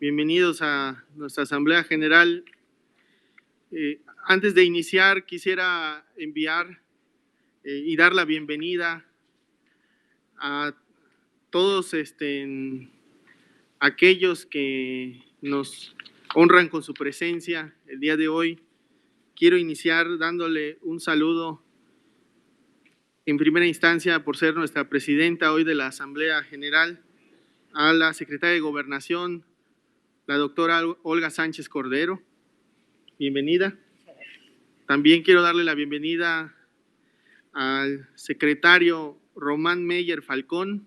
Bienvenidos a nuestra Asamblea General. Antes de iniciar, quisiera enviar y dar la bienvenida a todos aquellos que nos honran con su presencia el día de hoy. Quiero iniciar dándole un saludo en primera instancia por ser nuestra presidenta hoy de la Asamblea General, a la secretaria de Gobernación, la doctora Olga Sánchez Cordero. Bienvenida. También quiero darle la bienvenida al secretario Román Meyer Falcón,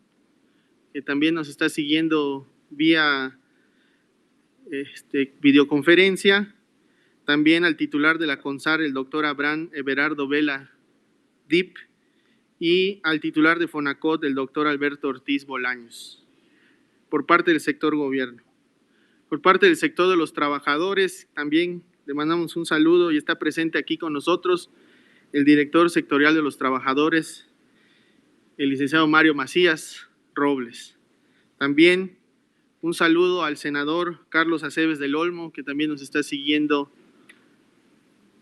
que también nos está siguiendo vía videoconferencia. También al titular de la CONSAR, el doctor Abraham Everardo Vela Dip, y al titular de FONACOT, el doctor Alberto Ortiz Bolaños, por parte del sector gobierno. Por parte del sector de los trabajadores, también le mandamos un saludo y está presente aquí con nosotros el director sectorial de los trabajadores, el licenciado Mario Macías Robles. También un saludo al senador Carlos Aceves del Olmo, que también nos está siguiendo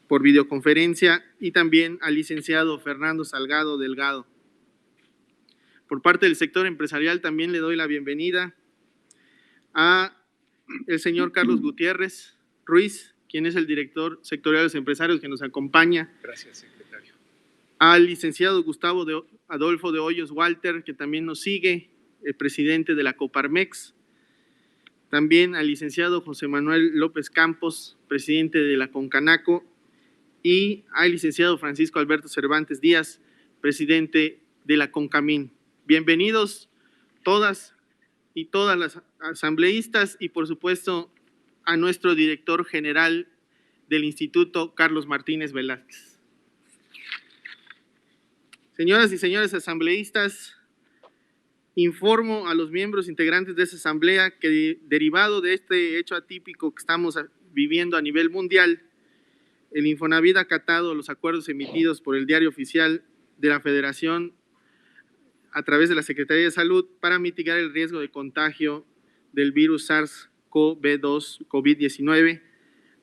por videoconferencia, y también al licenciado Fernando Salgado Delgado. Por parte del sector empresarial también le doy la bienvenida a el señor Carlos Gutiérrez Ruiz, quien es el director sectorial de los empresarios que nos acompaña. Gracias, secretario. Al licenciado Gustavo Adolfo de Hoyos Walter, que también nos sigue, el presidente de la Coparmex. También al licenciado José Manuel López Campos, presidente de la Concanaco, y al licenciado Francisco Alberto Cervantes Díaz, presidente de la Concamín. Bienvenidos todas y todas las asambleístas y por supuesto a nuestro director general del Instituto, Carlos Martínez Velázquez. Señoras y señores asambleístas, informo a los miembros integrantes de esta asamblea que derivado de este hecho atípico que estamos viviendo a nivel mundial, el Infonavit ha acatado los acuerdos emitidos por el Diario Oficial de la Federación a través de la Secretaría de Salud para mitigar el riesgo de contagio del virus SARS-CoV-2 COVID-19,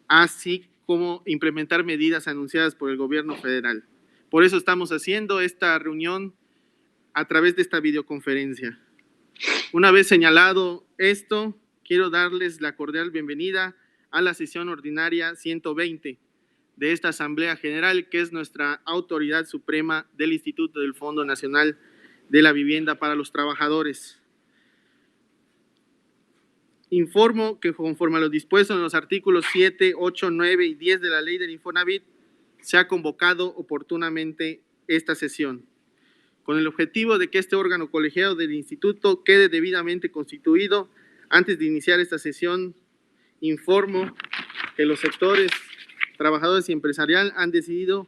así como implementar medidas anunciadas por el gobierno federal. Por eso estamos haciendo esta reunión a través de esta videoconferencia. Una vez señalado esto, quiero darles la cordial bienvenida a la sesión ordinaria 120 de esta Asamblea General, que es nuestra autoridad suprema del Instituto del Fondo Nacional de la Vivienda para los Trabajadores. Informo que conforme a lo dispuesto en los artículos 7, 8, 9 y 10 de la Ley del Infonavit, se ha convocado oportunamente esta sesión, con el objetivo de que este órgano colegiado del Instituto quede debidamente constituido. Antes de iniciar esta sesión, informo que los sectores trabajadores y empresarial han decidido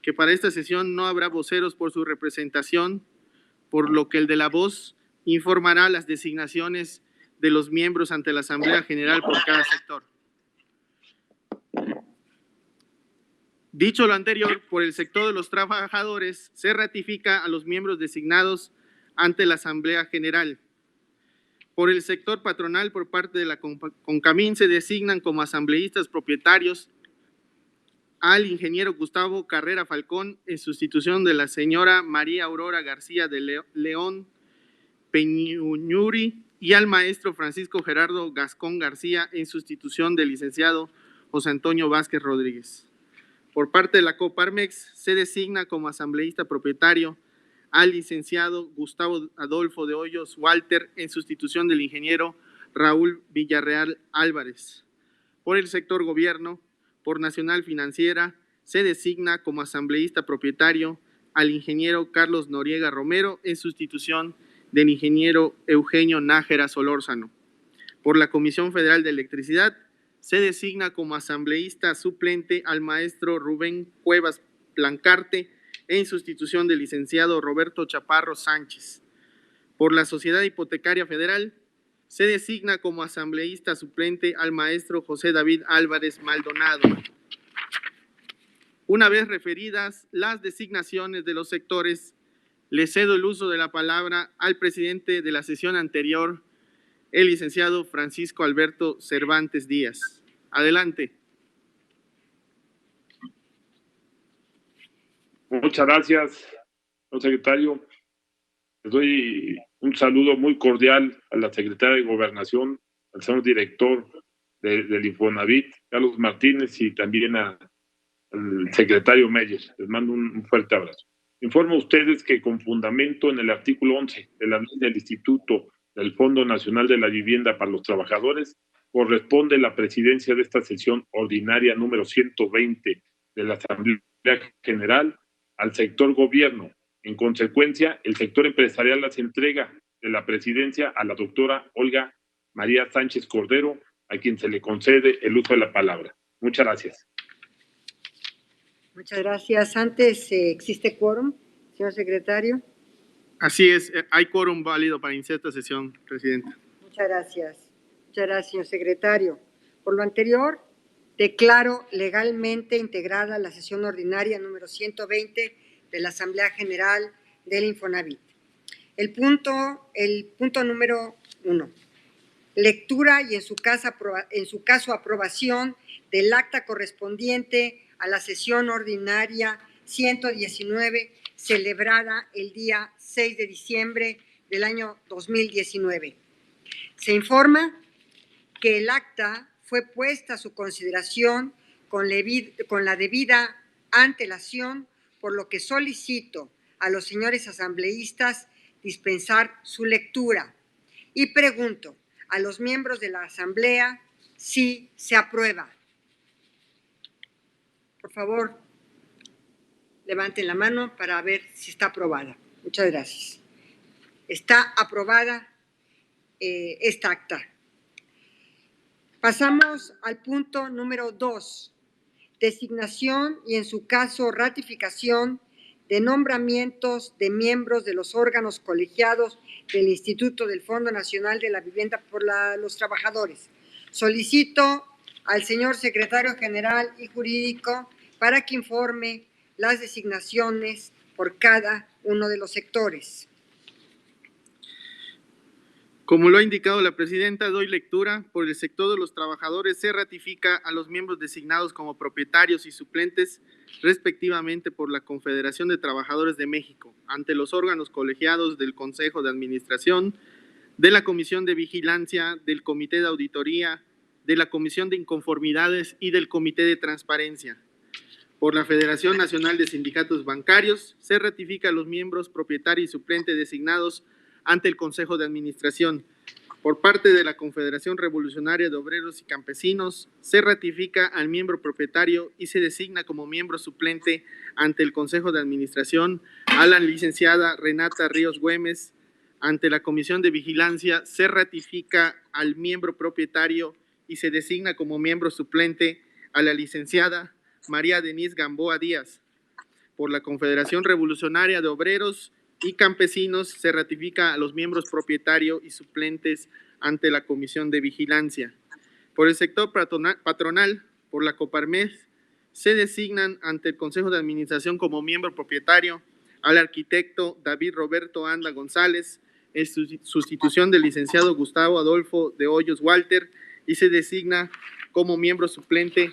que para esta sesión no habrá voceros por su representación, por lo que el de la voz informará las designaciones de los miembros ante la Asamblea General por cada sector. Dicho lo anterior, por el sector de los trabajadores, se ratifica a los miembros designados ante la Asamblea General. Por el sector patronal, por parte de la Concamín, se designan como asambleístas propietarios al ingeniero Gustavo Carrera Falcón en sustitución de la señora María Aurora García de León Peñuñuri y al maestro Francisco Gerardo Gascón García en sustitución del licenciado José Antonio Vázquez Rodríguez. Por parte de la Coparmex se designa como asambleísta propietario al licenciado Gustavo Adolfo de Hoyos Walter en sustitución del ingeniero Raúl Villarreal Álvarez. Por el sector gobierno, por Nacional Financiera, se designa como asambleísta propietario al ingeniero Carlos Noriega Romero en sustitución del ingeniero Eugenio Nájera Solórzano. Por la Comisión Federal de Electricidad, se designa como asambleísta suplente al maestro Rubén Cuevas Plancarte en sustitución del licenciado Roberto Chaparro Sánchez. Por la Sociedad Hipotecaria Federal, se designa como asambleísta suplente al maestro José David Álvarez Maldonado. Una vez referidas las designaciones de los sectores, le cedo el uso de la palabra al presidente de la sesión anterior, el licenciado Francisco Alberto Cervantes Díaz. Adelante. Muchas gracias, señor secretario. Les doy un saludo muy cordial a la secretaria de Gobernación, al señor director del Infonavit, Carlos Martínez, y también al secretario Meyer. Les mando un fuerte abrazo. Informo a ustedes que con fundamento en el artículo 11 de la ley del Instituto del Fondo Nacional de la Vivienda para los Trabajadores, corresponde la presidencia de esta sesión ordinaria número 120 de la Asamblea General al sector gobierno. En consecuencia, el sector empresarial las entrega de la presidencia a la doctora Olga María Sánchez Cordero, a quien se le concede el uso de la palabra. Muchas gracias. Muchas gracias. Antes, ¿existe quórum, señor secretario? Así es, hay quórum válido para iniciar esta sesión, presidenta. Muchas gracias. Muchas gracias, señor secretario. Por lo anterior, declaro legalmente integrada la sesión ordinaria número 120 de la Asamblea General del Infonavit. El punto número 1. Lectura y en su caso aprobación del acta correspondiente a la sesión ordinaria 119 celebrada el día 6 de diciembre del año 2019. Se informa que el acta fue puesta a su consideración con la debida antelación, por lo que solicito a los señores asambleístas dispensar su lectura y pregunto a los miembros de la Asamblea si se aprueba. Por favor, levanten la mano para ver si está aprobada. Muchas gracias. Está aprobada esta acta. Pasamos al punto número 2. Designación y, en su caso, ratificación de nombramientos de miembros de los órganos colegiados del Instituto del Fondo Nacional de la Vivienda por los Trabajadores. Solicito al señor secretario general y jurídico para que informe las designaciones por cada uno de los sectores. Como lo ha indicado la presidenta, doy lectura. Por el sector de los trabajadores se ratifica a los miembros designados como propietarios y suplentes, respectivamente, por la Confederación de Trabajadores de México, ante los órganos colegiados del Consejo de Administración, de la Comisión de Vigilancia, del Comité de Auditoría, de la Comisión de Inconformidades y del Comité de Transparencia. Por la Federación Nacional de Sindicatos Bancarios se ratifica a los miembros propietarios y suplentes designados ante el Consejo de Administración. Por parte de la Confederación Revolucionaria de Obreros y Campesinos, se ratifica al miembro propietario y se designa como miembro suplente ante el Consejo de Administración a la licenciada Renata Ríos Güemes. Ante la Comisión de Vigilancia, se ratifica al miembro propietario y se designa como miembro suplente a la licenciada María Denise Gamboa Díaz. Por la Confederación Revolucionaria de Obreros y Campesinos se ratifica a los miembros propietario y suplentes ante la Comisión de Vigilancia. Por el sector patronal, por la Coparmex, se designan ante el Consejo de Administración como miembro propietario al arquitecto David Roberto Anda González, en sustitución del licenciado Gustavo Adolfo de Hoyos Walter, y se designa como miembro suplente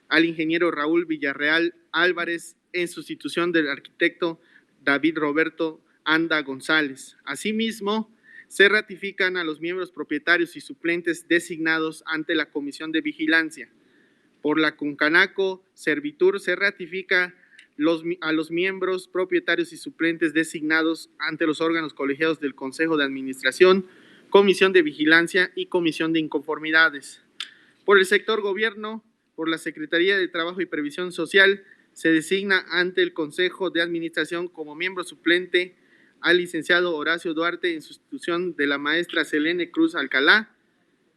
al ingeniero Raúl Villarreal Álvarez, en sustitución del arquitecto David Roberto Anda González. Asimismo, se ratifican a los miembros propietarios y suplentes designados ante la Comisión de Vigilancia. Por la Concanaco Servitur se ratifica a los miembros propietarios y suplentes designados ante los órganos colegiados del Consejo de Administración, Comisión de Vigilancia y Comisión de Inconformidades. Por el sector gobierno, por la Secretaría de Trabajo y Previsión Social, se designa ante el Consejo de Administración como miembro suplente al licenciado Horacio Duarte, en sustitución de la maestra Selene Cruz Alcalá.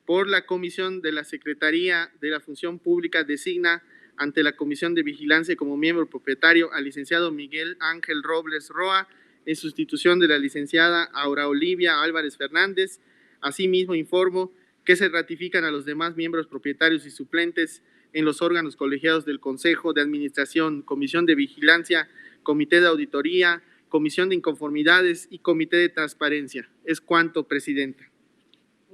Por la Comisión de la Secretaría de la Función Pública, designa ante la Comisión de Vigilancia como miembro propietario al licenciado Miguel Ángel Robles Roa, en sustitución de la licenciada Aura Olivia Álvarez Fernández. Asimismo, informo que se ratifican a los demás miembros propietarios y suplentes en los órganos colegiados del Consejo de Administración, Comisión de Vigilancia, Comité de Auditoría, Comisión de Inconformidades y Comité de Transparencia. Es cuanto, presidenta.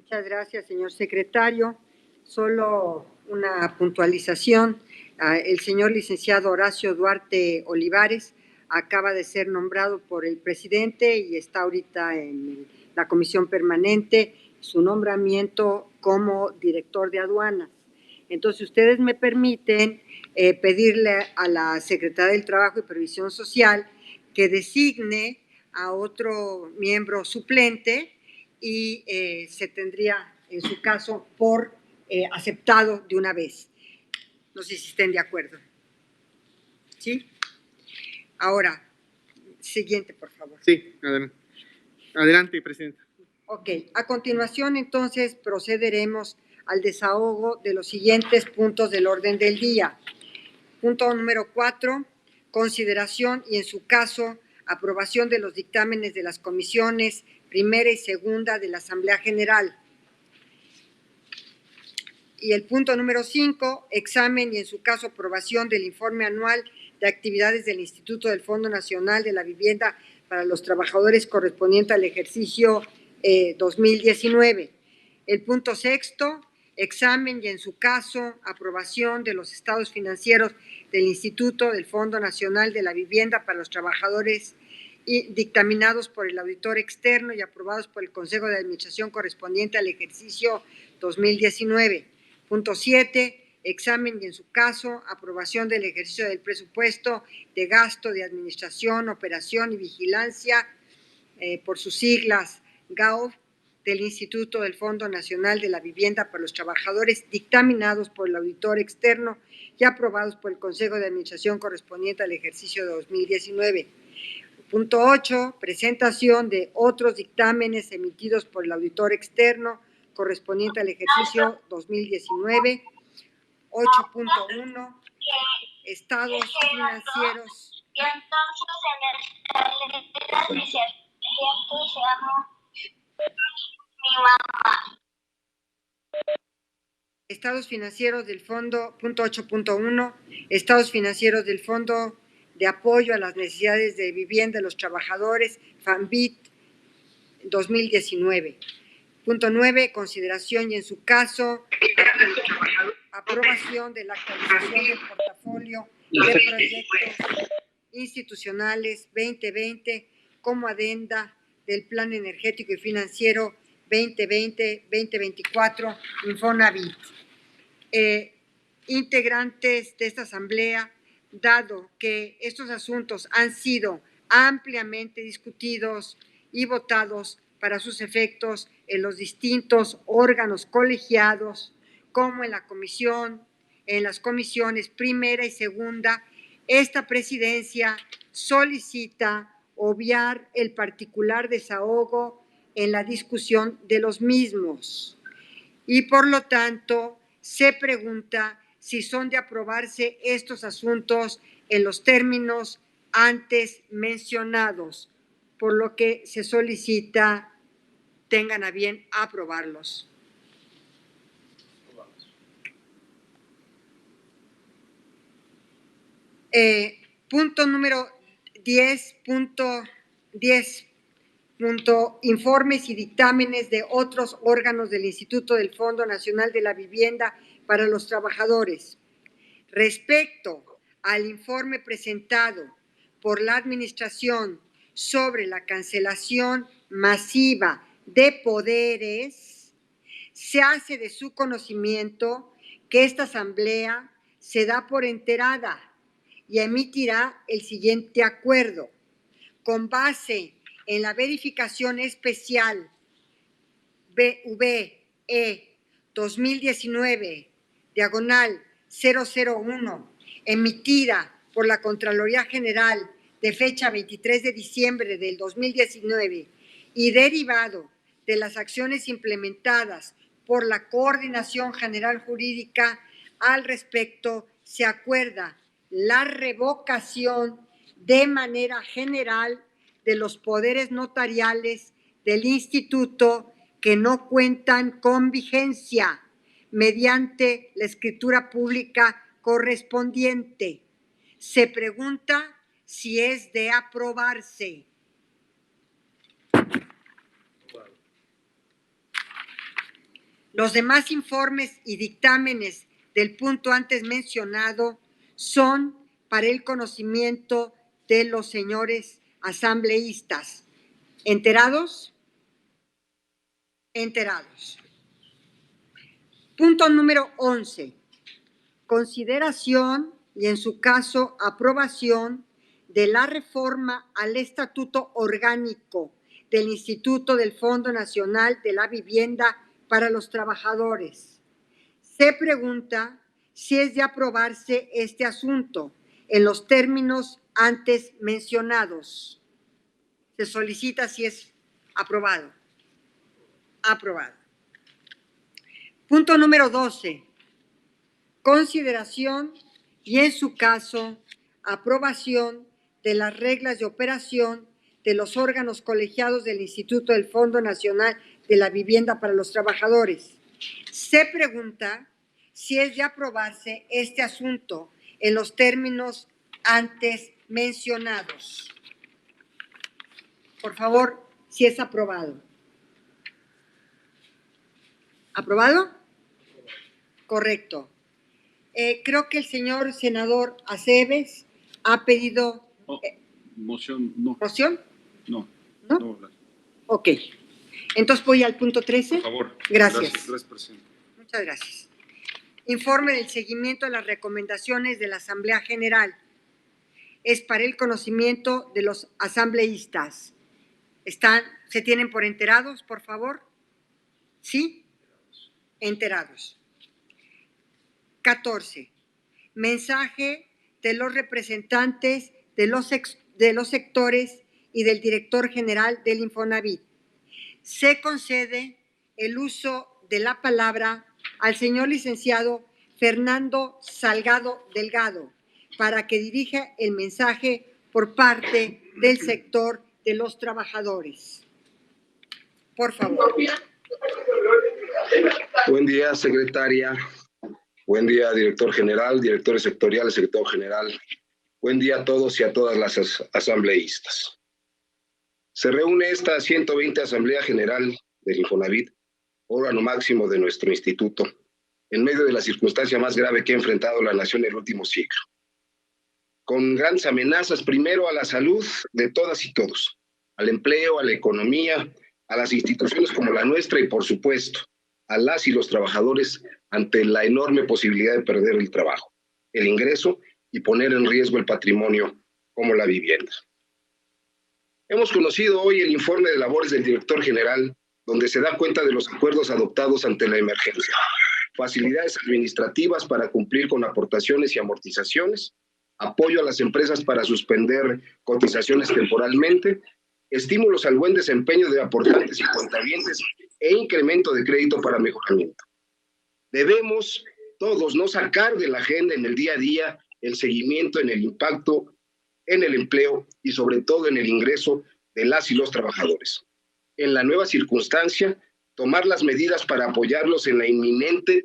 Muchas gracias, señor secretario. Solo una puntualización. El señor licenciado Horacio Duarte Olivares acaba de ser nombrado por el presidente y está ahorita en la comisión permanente su nombramiento como director de aduanas. Entonces, ustedes me permiten pedirle a la Secretaría del Trabajo y Previsión Social que designe a otro miembro suplente y se tendría, en su caso, por aceptado de una vez. No sé si estén de acuerdo. ¿Sí? Ahora, siguiente, por favor. Sí, adelante. Adelante, presidenta. Ok, a continuación, entonces, procederemos al desahogo de los siguientes puntos del orden del día. Punto número 4, consideración y, en su caso, aprobación de los dictámenes de las comisiones primera y segunda de la Asamblea General. Y el punto número 5, examen y, en su caso, aprobación del informe anual de actividades del Instituto del Fondo Nacional de la Vivienda para los Trabajadores correspondiente al ejercicio 2019. El punto 6, examen y, en su caso, aprobación de los estados financieros del Instituto del Fondo Nacional de la Vivienda para los Trabajadores y dictaminados por el auditor externo y aprobados por el Consejo de Administración correspondiente al ejercicio 2019. Punto 7, examen y, en su caso, aprobación del ejercicio del presupuesto de gasto de administración, operación y vigilancia, por sus siglas GAOV, del Instituto del Fondo Nacional de la Vivienda para los Trabajadores, dictaminados por el auditor externo y aprobados por el Consejo de Administración correspondiente al ejercicio de 2019. Punto 8, presentación de otros dictámenes emitidos por el auditor externo correspondiente al ejercicio 2019. 8.1, estados financieros. Y entonces en el calendario dice, siempre se llama mi mamá. Estados financieros del fondo, punto 8.1, estados financieros del Fondo de Apoyo a las Necesidades de Vivienda de los Trabajadores, FAMBIT 2019. Punto 9, consideración y, en su caso, aprobación de la actualización del portafolio de proyectos institucionales 2020 como adenda del Plan Energético y Financiero 2020-2024 Infonavit. Integrantes de esta asamblea, dado que estos asuntos han sido ampliamente discutidos y votados para sus efectos en los distintos órganos colegiados, como en la comisión, en las comisiones primera y segunda, esta presidencia solicita obviar el particular desahogo en la discusión de los mismos y, por lo tanto, se pregunta si son de aprobarse estos asuntos en los términos antes mencionados, por lo que se solicita tengan a bien aprobarlos. Punto número 10.10. Informes y dictámenes de otros órganos del Instituto del Fondo Nacional de la Vivienda para los Trabajadores. Respecto al informe presentado por la Administración sobre la cancelación masiva de poderes, se hace de su conocimiento que esta asamblea se da por enterada y emitirá el siguiente acuerdo. Con base en la verificación especial BVE 2019/001, emitida por la Contraloría General de fecha 23 de diciembre del 2019 y derivado de las acciones implementadas por la Coordinación General Jurídica al respecto, se acuerda la revocación de manera general de los poderes notariales del Instituto que no cuentan con vigencia mediante la escritura pública correspondiente. Se pregunta si es de aprobarse. Los demás informes y dictámenes del punto antes mencionado son para el conocimiento de los señores asambleístas. ¿Enterados? Enterados. Punto número 11. Consideración y, en su caso, aprobación de la reforma al Estatuto Orgánico del Instituto del Fondo Nacional de la Vivienda para los Trabajadores. Se pregunta si es de aprobarse este asunto en los términos antes mencionados. Se solicita si es aprobado. Aprobado. Punto número 12. Consideración y, en su caso, aprobación de las reglas de operación de los órganos colegiados del Instituto del Fondo Nacional de la Vivienda para los Trabajadores. Se pregunta si es de aprobarse este asunto en los términos antes mencionados. Por favor, si es aprobado. ¿Aprobado? Correcto. Creo que el señor senador Aceves ha pedido... Moción, no. ¿Moción? No. ¿No? No. Ok. Entonces voy al punto 13. Por favor. Gracias. Gracias, presidente. Muchas gracias. Informe del seguimiento de las recomendaciones de la Asamblea General. Es para el conocimiento de los asambleístas. ¿Se tienen por enterados, por favor? ¿Sí? Enterados. 14. Mensaje de los representantes de los sectores y del director general del Infonavit. Se concede el uso de la palabra al señor licenciado Fernando Salgado Delgado para que dirija el mensaje por parte del sector de los trabajadores. Por favor. Buen día, secretaria. Buen día, director general, directores sectoriales, secretario general. Buen día a todos y a todas las asambleístas. Se reúne esta 120 Asamblea General del Infonavit, órgano máximo de nuestro instituto, en medio de la circunstancia más grave que ha enfrentado la nación en el último siglo. Con grandes amenazas, primero a la salud de todas y todos, al empleo, a la economía, a las instituciones como la nuestra y, por supuesto, a las y los trabajadores ante la enorme posibilidad de perder el trabajo, el ingreso y poner en riesgo el patrimonio como la vivienda. Hemos conocido hoy el informe de labores del director general, donde se da cuenta de los acuerdos adoptados ante la emergencia, facilidades administrativas para cumplir con aportaciones y amortizaciones, apoyo a las empresas para suspender cotizaciones temporalmente, estímulos al buen desempeño de aportantes y cuentavientes e incremento de crédito para mejoramiento. Debemos todos no sacar de la agenda en el día a día el seguimiento en el impacto en el empleo y sobre todo en el ingreso de las y los trabajadores. En la nueva circunstancia, tomar las medidas para apoyarlos en la inminente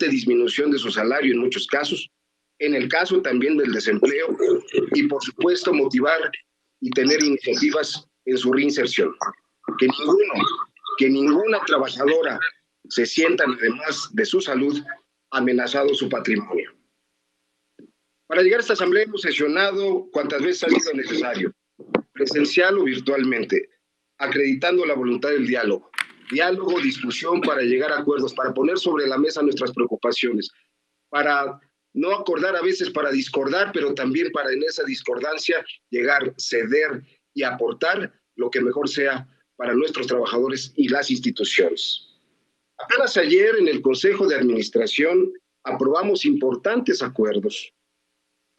disminución de su salario en muchos casos, en el caso también del desempleo y por supuesto motivar y tener iniciativas en su reinserción. Que ninguna trabajadora se sienta, además de su salud, amenazado su patrimonio. Para llegar a esta asamblea hemos sesionado cuantas veces ha sido necesario, presencial o virtualmente, acreditando la voluntad del diálogo. Diálogo, discusión para llegar a acuerdos, para poner sobre la mesa nuestras preocupaciones, para no acordar a veces para discordar, pero también para en esa discordancia llegar, ceder y aportar lo que mejor sea para nuestros trabajadores y las instituciones. Apenas ayer en el Consejo de Administración aprobamos importantes acuerdos,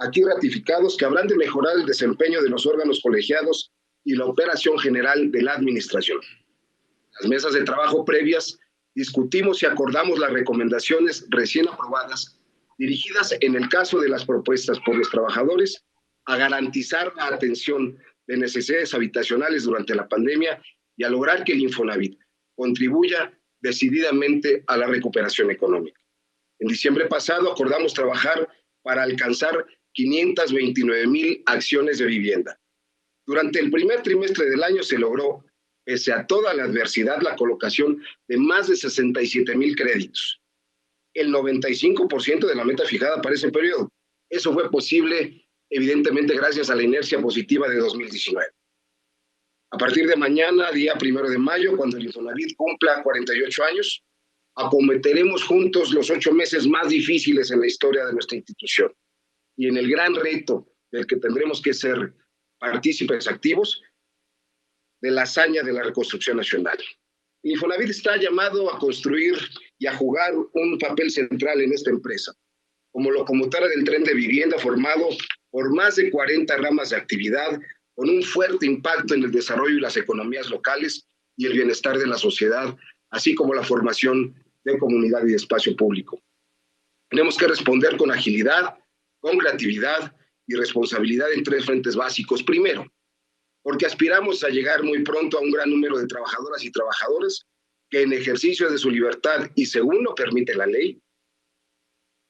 aquí ratificados, que habrán de mejorar el desempeño de los órganos colegiados y la operación general de la administración. Las mesas de trabajo previas discutimos y acordamos las recomendaciones recién aprobadas dirigidas, en el caso de las propuestas por los trabajadores, a garantizar la atención de necesidades habitacionales durante la pandemia y a lograr que el Infonavit contribuya decididamente a la recuperación económica. En diciembre pasado acordamos trabajar para alcanzar 529,000 acciones de vivienda. Durante el primer trimestre del año se logró, pese a toda la adversidad, la colocación de más de 67,000 créditos, el 95% de la meta fijada para ese periodo. Eso fue posible, evidentemente, gracias a la inercia positiva de 2019. A partir de mañana, día 1 de mayo, cuando el Infonavit cumpla 48 años, acometeremos juntos los 8 meses más difíciles en la historia de nuestra institución y en el gran reto del que tendremos que ser partícipes activos de la hazaña de la reconstrucción nacional. El Infonavit está llamado a construir y a jugar un papel central en esta empresa, como locomotora del tren de vivienda formado por más de 40 ramas de actividad, con un fuerte impacto en el desarrollo y las economías locales y el bienestar de la sociedad, así como la formación de comunidad y de espacio público. Tenemos que responder con agilidad, con creatividad y responsabilidad en 3 frentes básicos. Primero, porque aspiramos a llegar muy pronto a un gran número de trabajadoras y trabajadores que en ejercicio de su libertad y según lo permite la ley,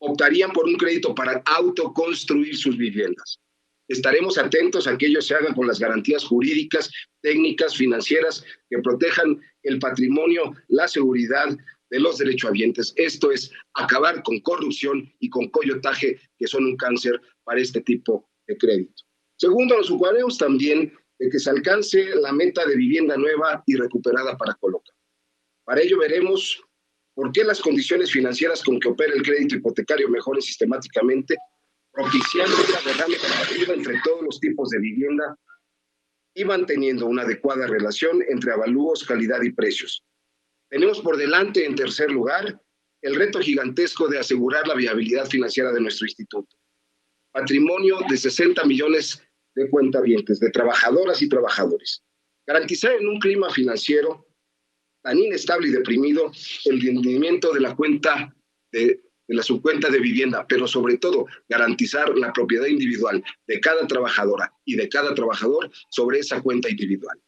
optarían por un crédito para autoconstruir sus viviendas. Estaremos atentos a que ello se haga con las garantías jurídicas, técnicas, financieras que protejan el patrimonio, la seguridad de los derechohabientes. Esto es acabar con corrupción y con coyotaje, que son un cáncer para este tipo de crédito. Segundo, nos ocuparemos también de que se alcance la meta de vivienda nueva y recuperada para colocar. Para ello veremos por qué las condiciones financieras con que opera el crédito hipotecario mejoren sistemáticamente, propiciando una derrame comparativa entre todos los tipos de vivienda y manteniendo una adecuada relación entre avalúos, calidad y precios. Tenemos por delante, en tercer lugar, el reto gigantesco de asegurar la viabilidad financiera de nuestro instituto. Patrimonio de 60 millones de cuentavientes, de trabajadoras y trabajadores. Garantizar en un clima financiero tan inestable y deprimido el rendimiento de la cuenta de la subcuenta de vivienda, pero sobre todo garantizar la propiedad individual de cada trabajadora y de cada trabajador sobre esa cuenta individual.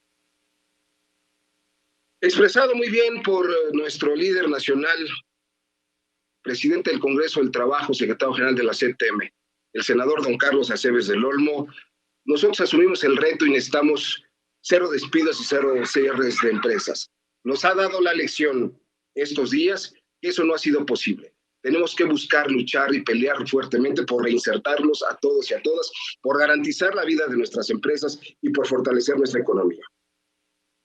Expresado muy bien por nuestro líder nacional, presidente del Congreso del Trabajo, secretario general de la CTM, el senador don Carlos Aceves del Olmo, nosotros asumimos el reto y necesitamos 0 despidos y 0 cierres de empresas. Nos ha dado la lección estos días que eso no ha sido posible. Tenemos que buscar, luchar y pelear fuertemente por reinsertarlos a todos y a todas, por garantizar la vida de nuestras empresas y por fortalecer nuestra economía.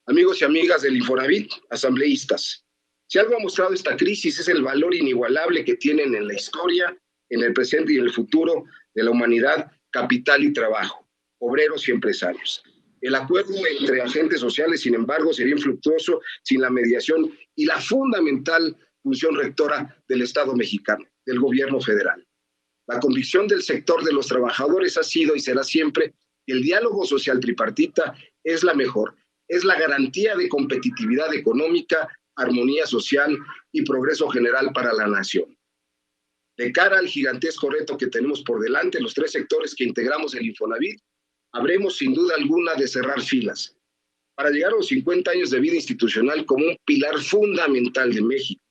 Amigos y amigas del Infonavit, asambleístas, si algo ha mostrado esta crisis es el valor inigualable que tienen en la historia, en el presente y en el futuro de la humanidad, capital y trabajo, obreros y empresarios. El acuerdo entre agentes sociales, sin embargo, sería infructuoso sin la mediación y la fundamental función rectora del Estado mexicano, del gobierno federal. La convicción del sector de los trabajadores ha sido y será siempre que el diálogo social tripartita es la mejor, es la garantía de competitividad económica, armonía social y progreso general para la nación. De cara al gigantesco reto que tenemos por delante, los 3 sectores que integramos el Infonavit, habremos sin duda alguna de cerrar filas para llegar a los 50 años de vida institucional como un pilar fundamental de México,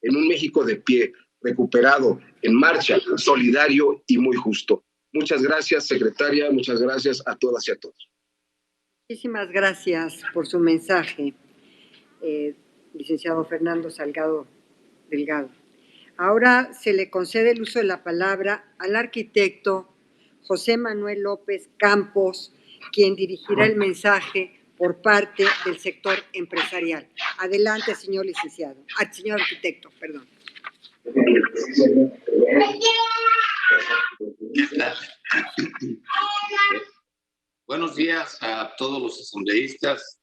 en un México de pie, recuperado, en marcha, solidario y muy justo. Muchas gracias, secretaria, muchas gracias a todas y a todos. Muchísimas gracias por su mensaje, licenciado Fernando Salgado Delgado. Ahora se le concede el uso de la palabra al arquitecto José Manuel López Campos, quien dirigirá el mensaje por parte del sector empresarial. Adelante, señor licenciado. Señor arquitecto, perdón. Buenos días a todos los asambleístas.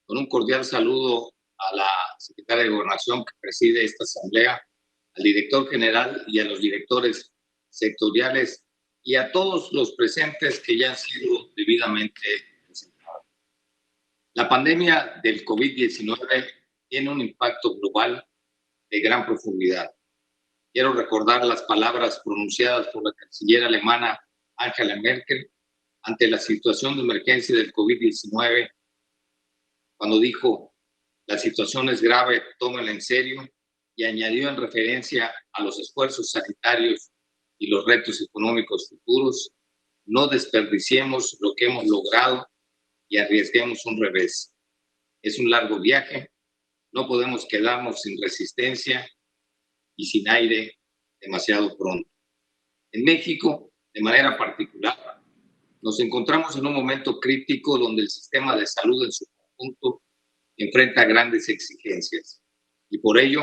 Con un cordial saludo a la secretaria de Gobernación que preside esta asamblea, al director general y a los directores sectoriales y a todos los presentes que ya han sido debidamente presentados. La pandemia del COVID-19 tiene un impacto global de gran profundidad. Quiero recordar las palabras pronunciadas por la canciller alemana Angela Merkel ante la situación de emergencia del COVID-19, cuando dijo: la situación es grave, tómenla en serio, y añadió en referencia a los esfuerzos sanitarios y los retos económicos futuros: no desperdiciemos lo que hemos logrado y arriesguemos un revés. Es un largo viaje, no podemos quedarnos sin resistencia y sin aire demasiado pronto. En México, de manera particular, nos encontramos en un momento crítico donde el sistema de salud en su conjunto enfrenta grandes exigencias. Y por ello,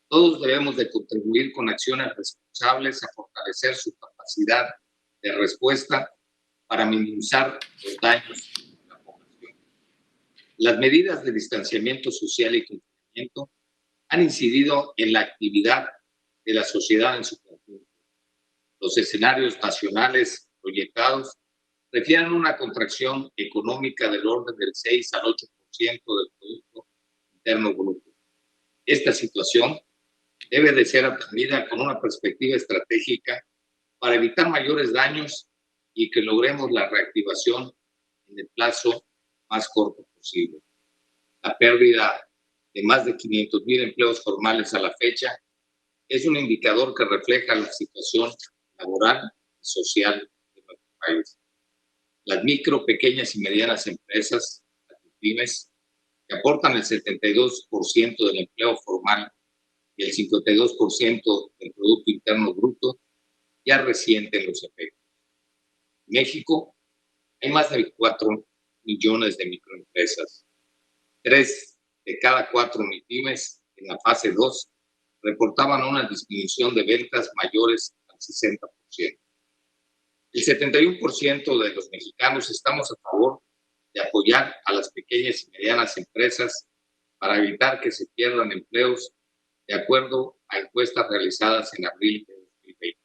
todos debemos de contribuir con acciones responsables a fortalecer su capacidad de respuesta para minimizar los daños a la población. Las medidas de distanciamiento social y confinamiento han incidido en la actividad de la sociedad en su conjunto. Los escenarios nacionales proyectados refieren una contracción económica del orden del 6 al 8% del Producto Interno Bruto. Esta situación debe de ser atendida con una perspectiva estratégica para evitar mayores daños y que logremos la reactivación en el plazo más corto posible. La pérdida de más de 500,000 empleos formales a la fecha es un indicador que refleja la situación laboral y social de nuestro país. Las micro, pequeñas y medianas empresas, las pymes, que aportan el 72% del empleo formal y el 52% del Producto Interno Bruto, ya resienten los efectos. En México hay más de 4 millones de microempresas. 3 de cada 4 MIPYMES en la fase 2 reportaban una disminución de ventas mayores al 60%. El 71% de los mexicanos estamos a favor de apoyar a las pequeñas y medianas empresas para evitar que se pierdan empleos, de acuerdo a encuestas realizadas en abril de 2020.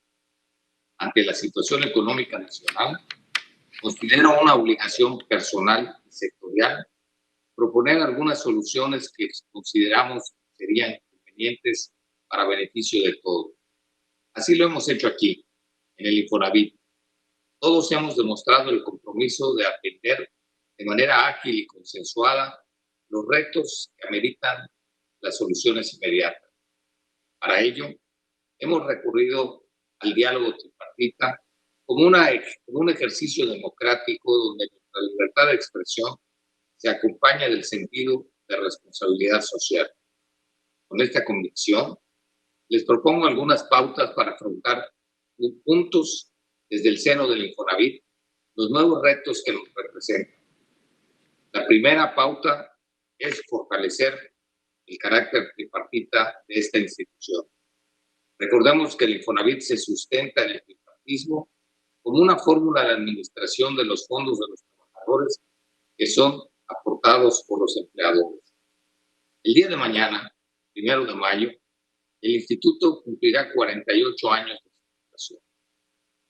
Ante la situación económica nacional, considero una obligación personal y sectorial proponer algunas soluciones que consideramos serían convenientes para beneficio de todos. Así lo hemos hecho aquí, en el Infonavit. Todos hemos demostrado el compromiso de atender de manera ágil y consensuada los retos que ameritan las soluciones inmediatas. Para ello, hemos recurrido al diálogo tripartita como un ejercicio democrático donde nuestra libertad de expresión se acompaña del sentido de responsabilidad social. Con esta convicción, les propongo algunas pautas para afrontar juntos desde el seno del Infonavit los nuevos retos que nos representan. La primera pauta es fortalecer el carácter tripartita de esta institución. Recordemos que el Infonavit se sustenta en el tripartismo como una fórmula de administración de los fondos de los trabajadores que son aportados por los empleadores. El día de mañana, 1 de mayo, el instituto cumplirá 48 años de su fundación.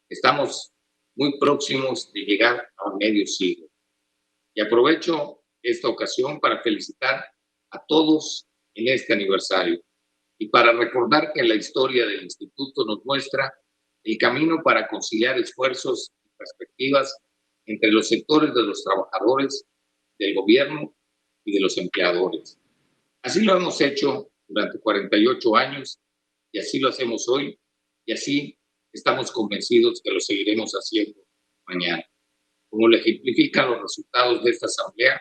Estamos muy próximos de llegar a medio siglo. Y aprovecho esta ocasión para felicitar a todos en este aniversario y para recordar que la historia del instituto nos muestra el camino para conciliar esfuerzos y perspectivas entre los sectores de los trabajadores, del gobierno y de los empleadores. Así lo hemos hecho durante 48 años y así lo hacemos hoy y así estamos convencidos que lo seguiremos haciendo mañana. Como lo ejemplifican los resultados de esta asamblea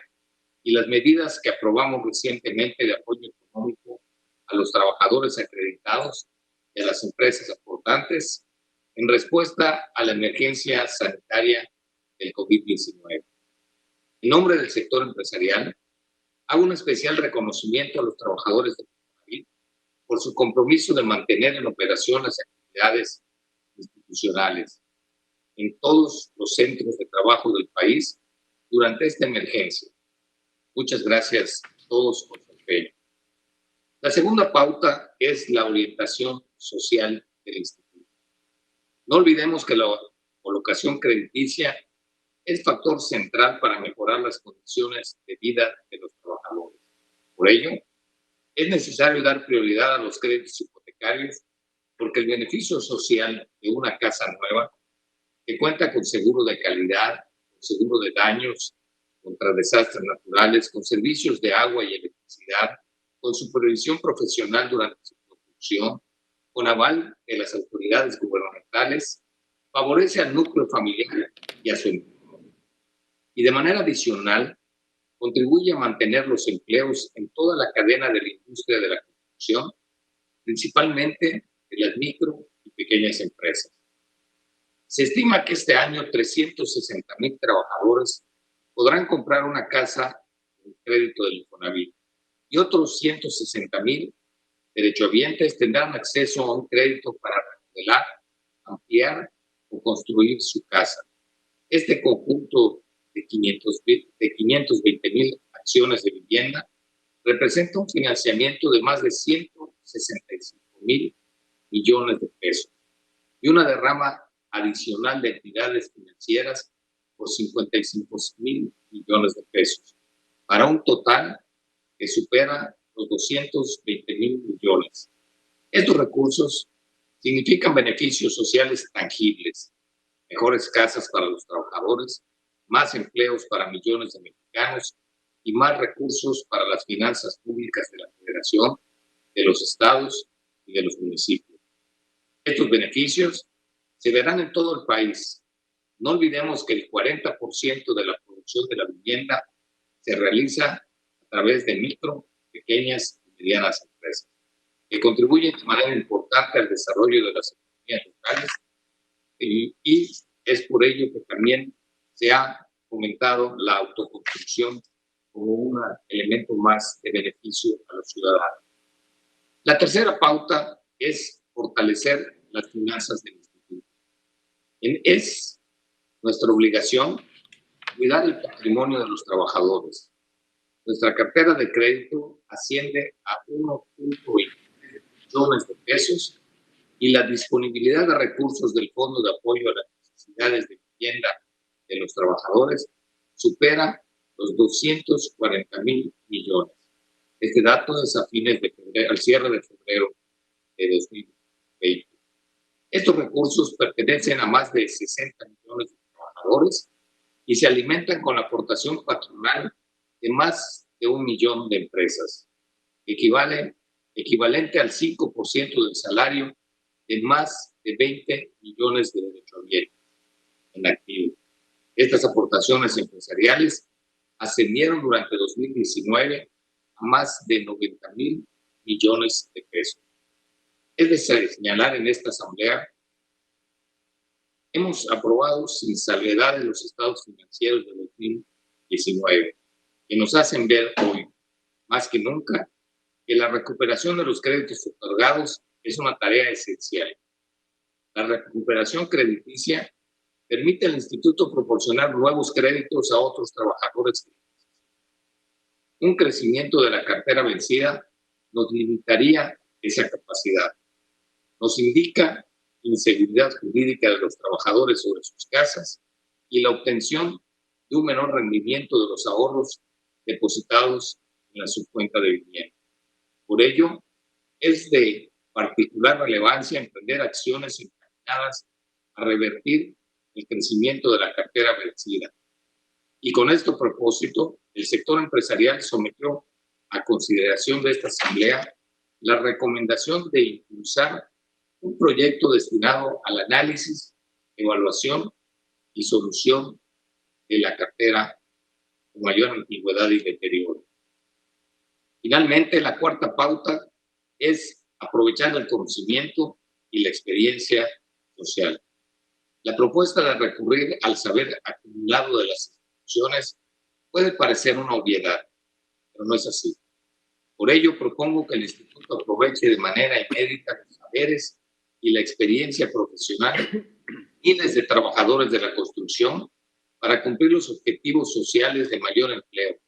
y las medidas que aprobamos recientemente de apoyo económico a los trabajadores acreditados y a las empresas aportantes en respuesta a la emergencia sanitaria del COVID-19. En nombre del sector empresarial, hago un especial reconocimiento a los trabajadores de Infonavit por su compromiso de mantener en operación las actividades institucionales en todos los centros de trabajo del país durante esta emergencia. Muchas gracias a todos por su empeño. La segunda pauta es la orientación social del instituto. No olvidemos que la colocación crediticia es factor central para mejorar las condiciones de vida de los trabajadores. Por ello, es necesario dar prioridad a los créditos hipotecarios porque el beneficio social de una casa nueva que cuenta con seguro de calidad, con seguro de daños contra desastres naturales, con servicios de agua y electricidad, con supervisión profesional durante su construcción, con aval de las autoridades gubernamentales, favorece al núcleo familiar y a su entorno. Y de manera adicional, contribuye a mantener los empleos en toda la cadena de la industria de la construcción, principalmente de las micro y pequeñas empresas. Se estima que este año 360,000 trabajadores podrán comprar una casa con crédito del Infonavit y otros 160,000 derechohabientes tendrán acceso a un crédito para remodelar, ampliar o construir su casa. Este conjunto de 520,000 acciones de vivienda representa un financiamiento de más de 165,000 millones de pesos y una derrama adicional de entidades financieras por 55,000 millones de pesos, para un total que supera los 220,000 millones. Estos recursos significan beneficios sociales tangibles, mejores casas para los trabajadores, más empleos para millones de mexicanos y más recursos para las finanzas públicas de la Federación, de los estados y de los municipios. Estos beneficios se verán en todo el país. No olvidemos que el 40% de la producción de la vivienda se realiza a través de micro, pequeñas y medianas empresas, que contribuyen de manera importante al desarrollo de las economías locales y es por ello que también se ha fomentado la autoconstrucción como un elemento más de beneficio a los ciudadanos. La tercera pauta es fortalecer las finanzas del instituto. Es nuestra obligación cuidar el patrimonio de los trabajadores. Nuestra cartera de crédito asciende a 1.20 millones de pesos y la disponibilidad de recursos del Fondo de Apoyo a las Necesidades de Vivienda de los Trabajadores supera los 240,000 millones. Este dato es a fines de febrero, al cierre de febrero de 2020. Estos recursos pertenecen a más de 60 millones de trabajadores y se alimentan con la aportación patronal de más de 1 millón de empresas, equivalente al 5% del salario de más de 20 millones de derechohabientes en activo. Estas aportaciones empresariales ascendieron durante 2019 a más de 90,000 millones de pesos. Es de señalar en esta asamblea, hemos aprobado sin salvedad los estados financieros de 2019, que nos hacen ver hoy, más que nunca, que la recuperación de los créditos otorgados es una tarea esencial. La recuperación crediticia permite al instituto proporcionar nuevos créditos a otros trabajadores. Un crecimiento de la cartera vencida nos limitaría esa capacidad. Nos indica inseguridad jurídica de los trabajadores sobre sus casas y la obtención de un menor rendimiento de los ahorros depositados en la subcuenta de vivienda. Por ello, es de particular relevancia emprender acciones encaminadas a revertir el crecimiento de la cartera vencida. Y con este propósito, el sector empresarial sometió a consideración de esta asamblea la recomendación de impulsar un proyecto destinado al análisis, evaluación y solución de la cartera con mayor antigüedad y deterioro. Finalmente, la cuarta pauta es aprovechar el conocimiento y la experiencia social. La propuesta de recurrir al saber acumulado de las instituciones puede parecer una obviedad, pero no es así. Por ello, propongo que el instituto aproveche de manera inédita los saberes y la experiencia profesional de miles de trabajadores de la construcción para cumplir los objetivos sociales de mayor empleo,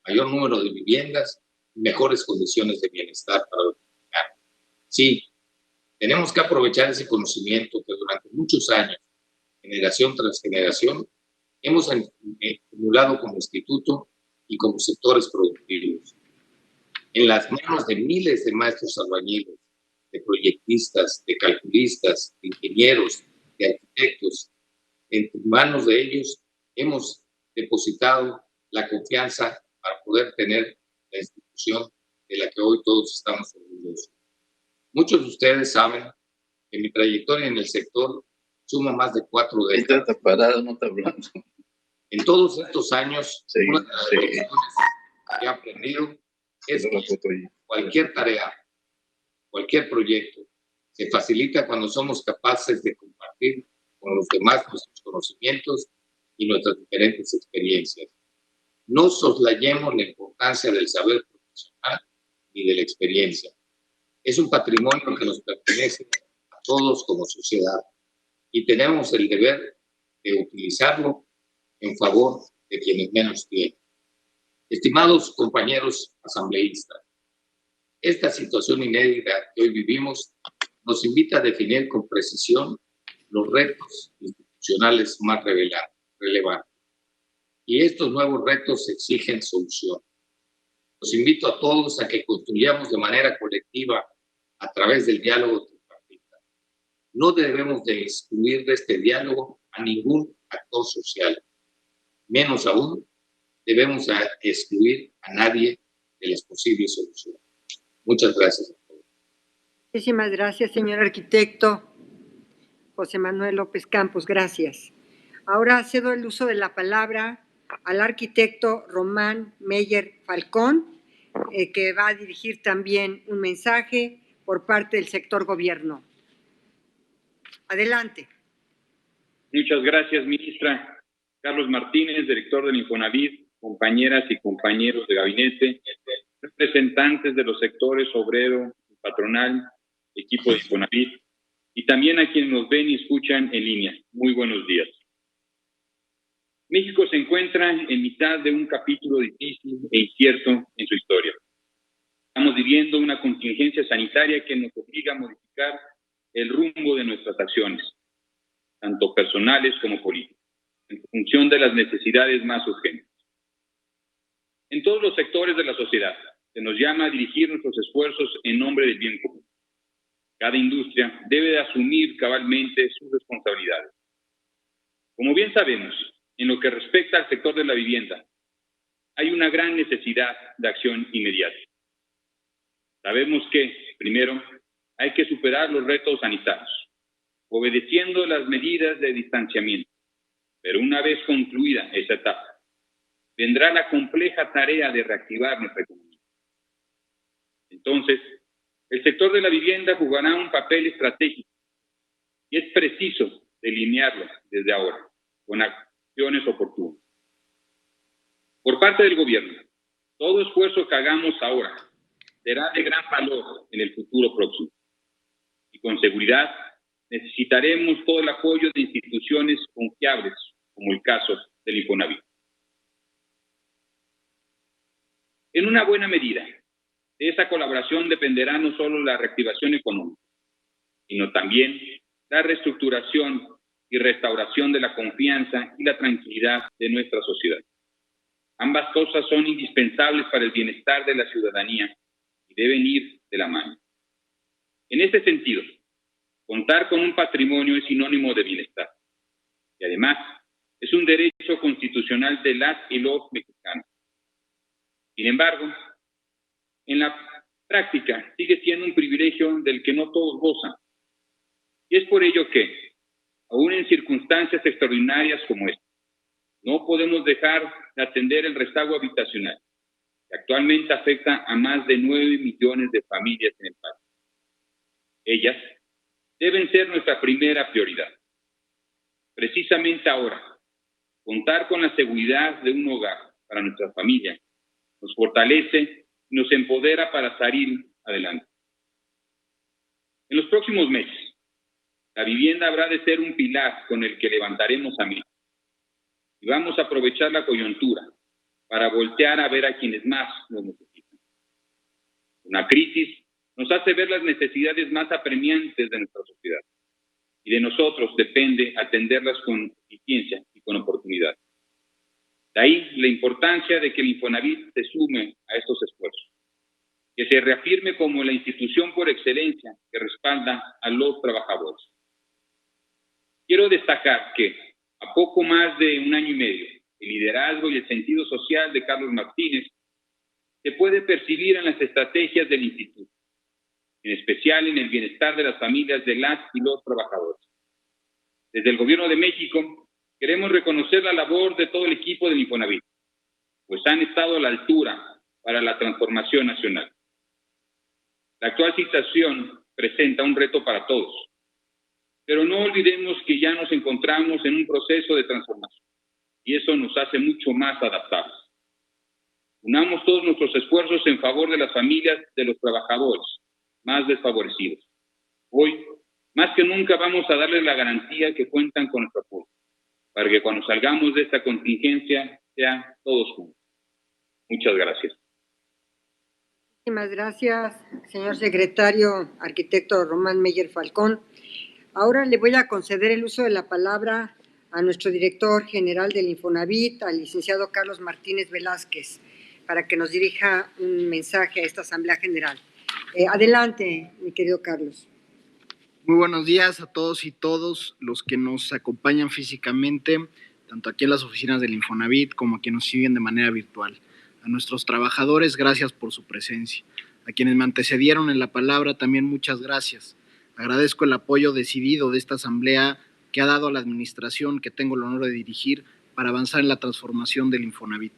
mayor número de viviendas y mejores condiciones de bienestar para los mexicanos. Sí, tenemos que aprovechar ese conocimiento que durante muchos años, generación tras generación, hemos acumulado como instituto y como sectores productivos. En las manos de miles de maestros albañiles, de proyectistas, de calculistas, de ingenieros, de arquitectos, en manos de ellos hemos depositado la confianza para poder tener la institución de la que hoy todos estamos orgullosos. Muchos de ustedes saben que mi trayectoria en el sector suma más de 4 décadas. Está parado, no está hablando. En todos estos años, una de las lecciones que he aprendido es que cualquier tarea, cualquier proyecto, se facilita cuando somos capaces de compartir con los demás nuestros conocimientos y nuestras diferentes experiencias. No soslayemos la importancia del saber profesional ni de la experiencia. Es un patrimonio que nos pertenece a todos como sociedad y tenemos el deber de utilizarlo en favor de quienes menos tienen. Estimados compañeros asambleístas, esta situación inédita que hoy vivimos nos invita a definir con precisión los retos institucionales más relevantes. Y estos nuevos retos exigen solución. Los invito a todos a que construyamos de manera colectiva a través del diálogo tripartita. No debemos de excluir de este diálogo a ningún actor social. Menos aún, debemos excluir a nadie de las posibles soluciones. Muchas gracias a todos. Muchísimas gracias, señor arquitecto José Manuel López Campos. Gracias. Ahora cedo el uso de la palabra al arquitecto Román Meyer Falcón, que va a dirigir también un mensaje por parte del sector gobierno. Adelante. Muchas gracias, ministra. Carlos Martínez, director del Infonavit, compañeras y compañeros de gabinete, representantes de los sectores obrero y patronal, equipo de Infonavit, y también a quienes nos ven y escuchan en línea. Muy buenos días. México se encuentra en mitad de un capítulo difícil e incierto en su historia. Estamos viviendo una contingencia sanitaria que nos obliga a modificar el rumbo de nuestras acciones, tanto personales como políticas, en función de las necesidades más urgentes. En todos los sectores de la sociedad se nos llama a dirigir nuestros esfuerzos en nombre del bien común. Cada industria debe de asumir cabalmente sus responsabilidades. Como bien sabemos, en lo que respecta al sector de la vivienda, hay una gran necesidad de acción inmediata. Sabemos que, primero, hay que superar los retos sanitarios, obedeciendo las medidas de distanciamiento. Pero una vez concluida esa etapa, vendrá la compleja tarea de reactivar nuestra economía. Entonces, el sector de la vivienda jugará un papel estratégico y es preciso delinearlo desde ahora, con acciones oportunas. Por parte del gobierno, todo esfuerzo que hagamos ahora será de gran valor en el futuro próximo. Y con seguridad necesitaremos todo el apoyo de instituciones confiables, como el caso del Infonavit. En una buena medida, de esa colaboración dependerá no solo la reactivación económica, sino también la reestructuración y restauración de la confianza y la tranquilidad de nuestra sociedad. Ambas cosas son indispensables para el bienestar de la ciudadanía y deben ir de la mano. En este sentido, contar con un patrimonio es sinónimo de bienestar y además es un derecho constitucional de las y los mexicanos. Sin embargo, en la práctica sigue siendo un privilegio del que no todos gozan. Y es por ello que, aún en circunstancias extraordinarias como esta, no podemos dejar de atender el rezago habitacional, que actualmente afecta a más de 9 millones de familias en el país. Ellas deben ser nuestra primera prioridad. Precisamente ahora, contar con la seguridad de un hogar para nuestra familia nos fortalece y nos empodera para salir adelante. En los próximos meses, la vivienda habrá de ser un pilar con el que levantaremos a México. Y vamos a aprovechar la coyuntura para voltear a ver a quienes más nos necesitan. Una crisis nos hace ver las necesidades más apremiantes de nuestra sociedad. Y de nosotros depende atenderlas con eficiencia y con oportunidad. De ahí la importancia de que el Infonavit se sume a estos esfuerzos, que se reafirme como la institución por excelencia que respalda a los trabajadores. Quiero destacar que, a poco más de un año y medio, el liderazgo y el sentido social de Carlos Martínez se puede percibir en las estrategias del instituto, en especial en el bienestar de las familias de las y los trabajadores. Desde el Gobierno de México queremos reconocer la labor de todo el equipo del Infonavit, pues han estado a la altura para la transformación nacional. La actual situación presenta un reto para todos, pero no olvidemos que ya nos encontramos en un proceso de transformación y eso nos hace mucho más adaptables. Unamos todos nuestros esfuerzos en favor de las familias de los trabajadores más desfavorecidos. Hoy, más que nunca, vamos a darles la garantía que cuentan con nuestro apoyo, para que cuando salgamos de esta contingencia sea todos juntos. Muchas gracias. Muchísimas gracias, señor secretario, arquitecto Román Meyer Falcón. Ahora le voy a conceder el uso de la palabra a nuestro director general del Infonavit, al licenciado Carlos Martínez Velázquez, para que nos dirija un mensaje a esta Asamblea General. Adelante, mi querido Carlos. Muy buenos días a todos y todos los que nos acompañan físicamente, tanto aquí en las oficinas del Infonavit como a quienes nos siguen de manera virtual. A nuestros trabajadores, gracias por su presencia. A quienes me antecedieron en la palabra, también muchas gracias. Agradezco el apoyo decidido de esta asamblea que ha dado a la administración que tengo el honor de dirigir para avanzar en la transformación del Infonavit.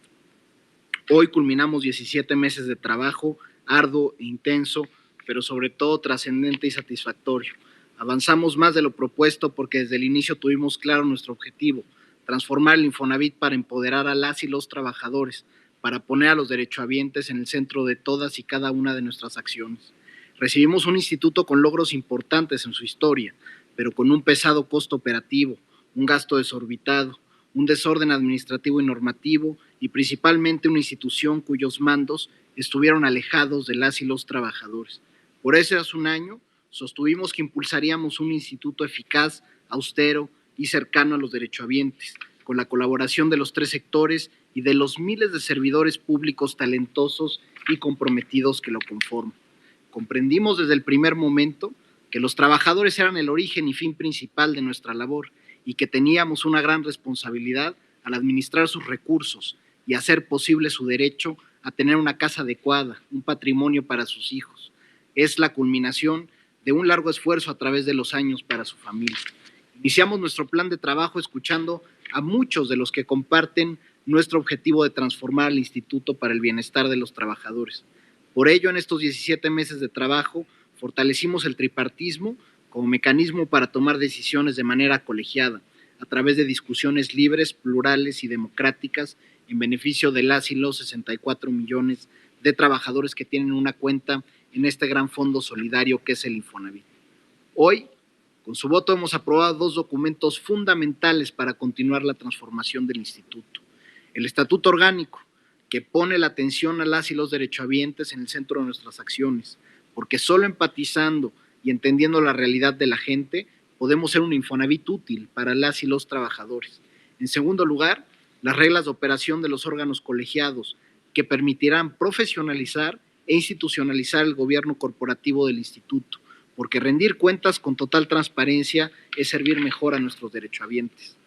Hoy culminamos 17 meses de trabajo arduo e intenso, pero sobre todo trascendente y satisfactorio. Avanzamos más de lo propuesto porque desde el inicio tuvimos claro nuestro objetivo, transformar el Infonavit para empoderar a las y los trabajadores, para poner a los derechohabientes en el centro de todas y cada una de nuestras acciones. Recibimos un instituto con logros importantes en su historia, pero con un pesado costo operativo, un gasto desorbitado, un desorden administrativo y normativo y principalmente una institución cuyos mandos estuvieron alejados de las y los trabajadores. Por eso hace un año sostuvimos que impulsaríamos un instituto eficaz, austero y cercano a los derechohabientes, con la colaboración de los tres sectores y de los miles de servidores públicos talentosos y comprometidos que lo conforman. Comprendimos desde el primer momento que los trabajadores eran el origen y fin principal de nuestra labor y que teníamos una gran responsabilidad al administrar sus recursos y hacer posible su derecho a tener una casa adecuada, un patrimonio para sus hijos. Es la culminación de un largo esfuerzo a través de los años para su familia. Iniciamos nuestro plan de trabajo escuchando a muchos de los que comparten nuestro objetivo de transformar al instituto para el bienestar de los trabajadores. Por ello, en estos 17 meses de trabajo, fortalecimos el tripartismo como mecanismo para tomar decisiones de manera colegiada, a través de discusiones libres, plurales y democráticas en beneficio de las y los 64 millones de trabajadores que tienen una cuenta en este gran fondo solidario que es el Infonavit. Hoy, con su voto hemos aprobado dos documentos fundamentales para continuar la transformación del instituto. El Estatuto Orgánico, que pone la atención a las y los derechohabientes en el centro de nuestras acciones, porque solo empatizando y entendiendo la realidad de la gente, podemos ser un Infonavit útil para las y los trabajadores. En segundo lugar, las reglas de operación de los órganos colegiados, que permitirán profesionalizar e institucionalizar el gobierno corporativo del instituto, porque rendir cuentas con total transparencia es servir mejor a nuestros derechohabientes.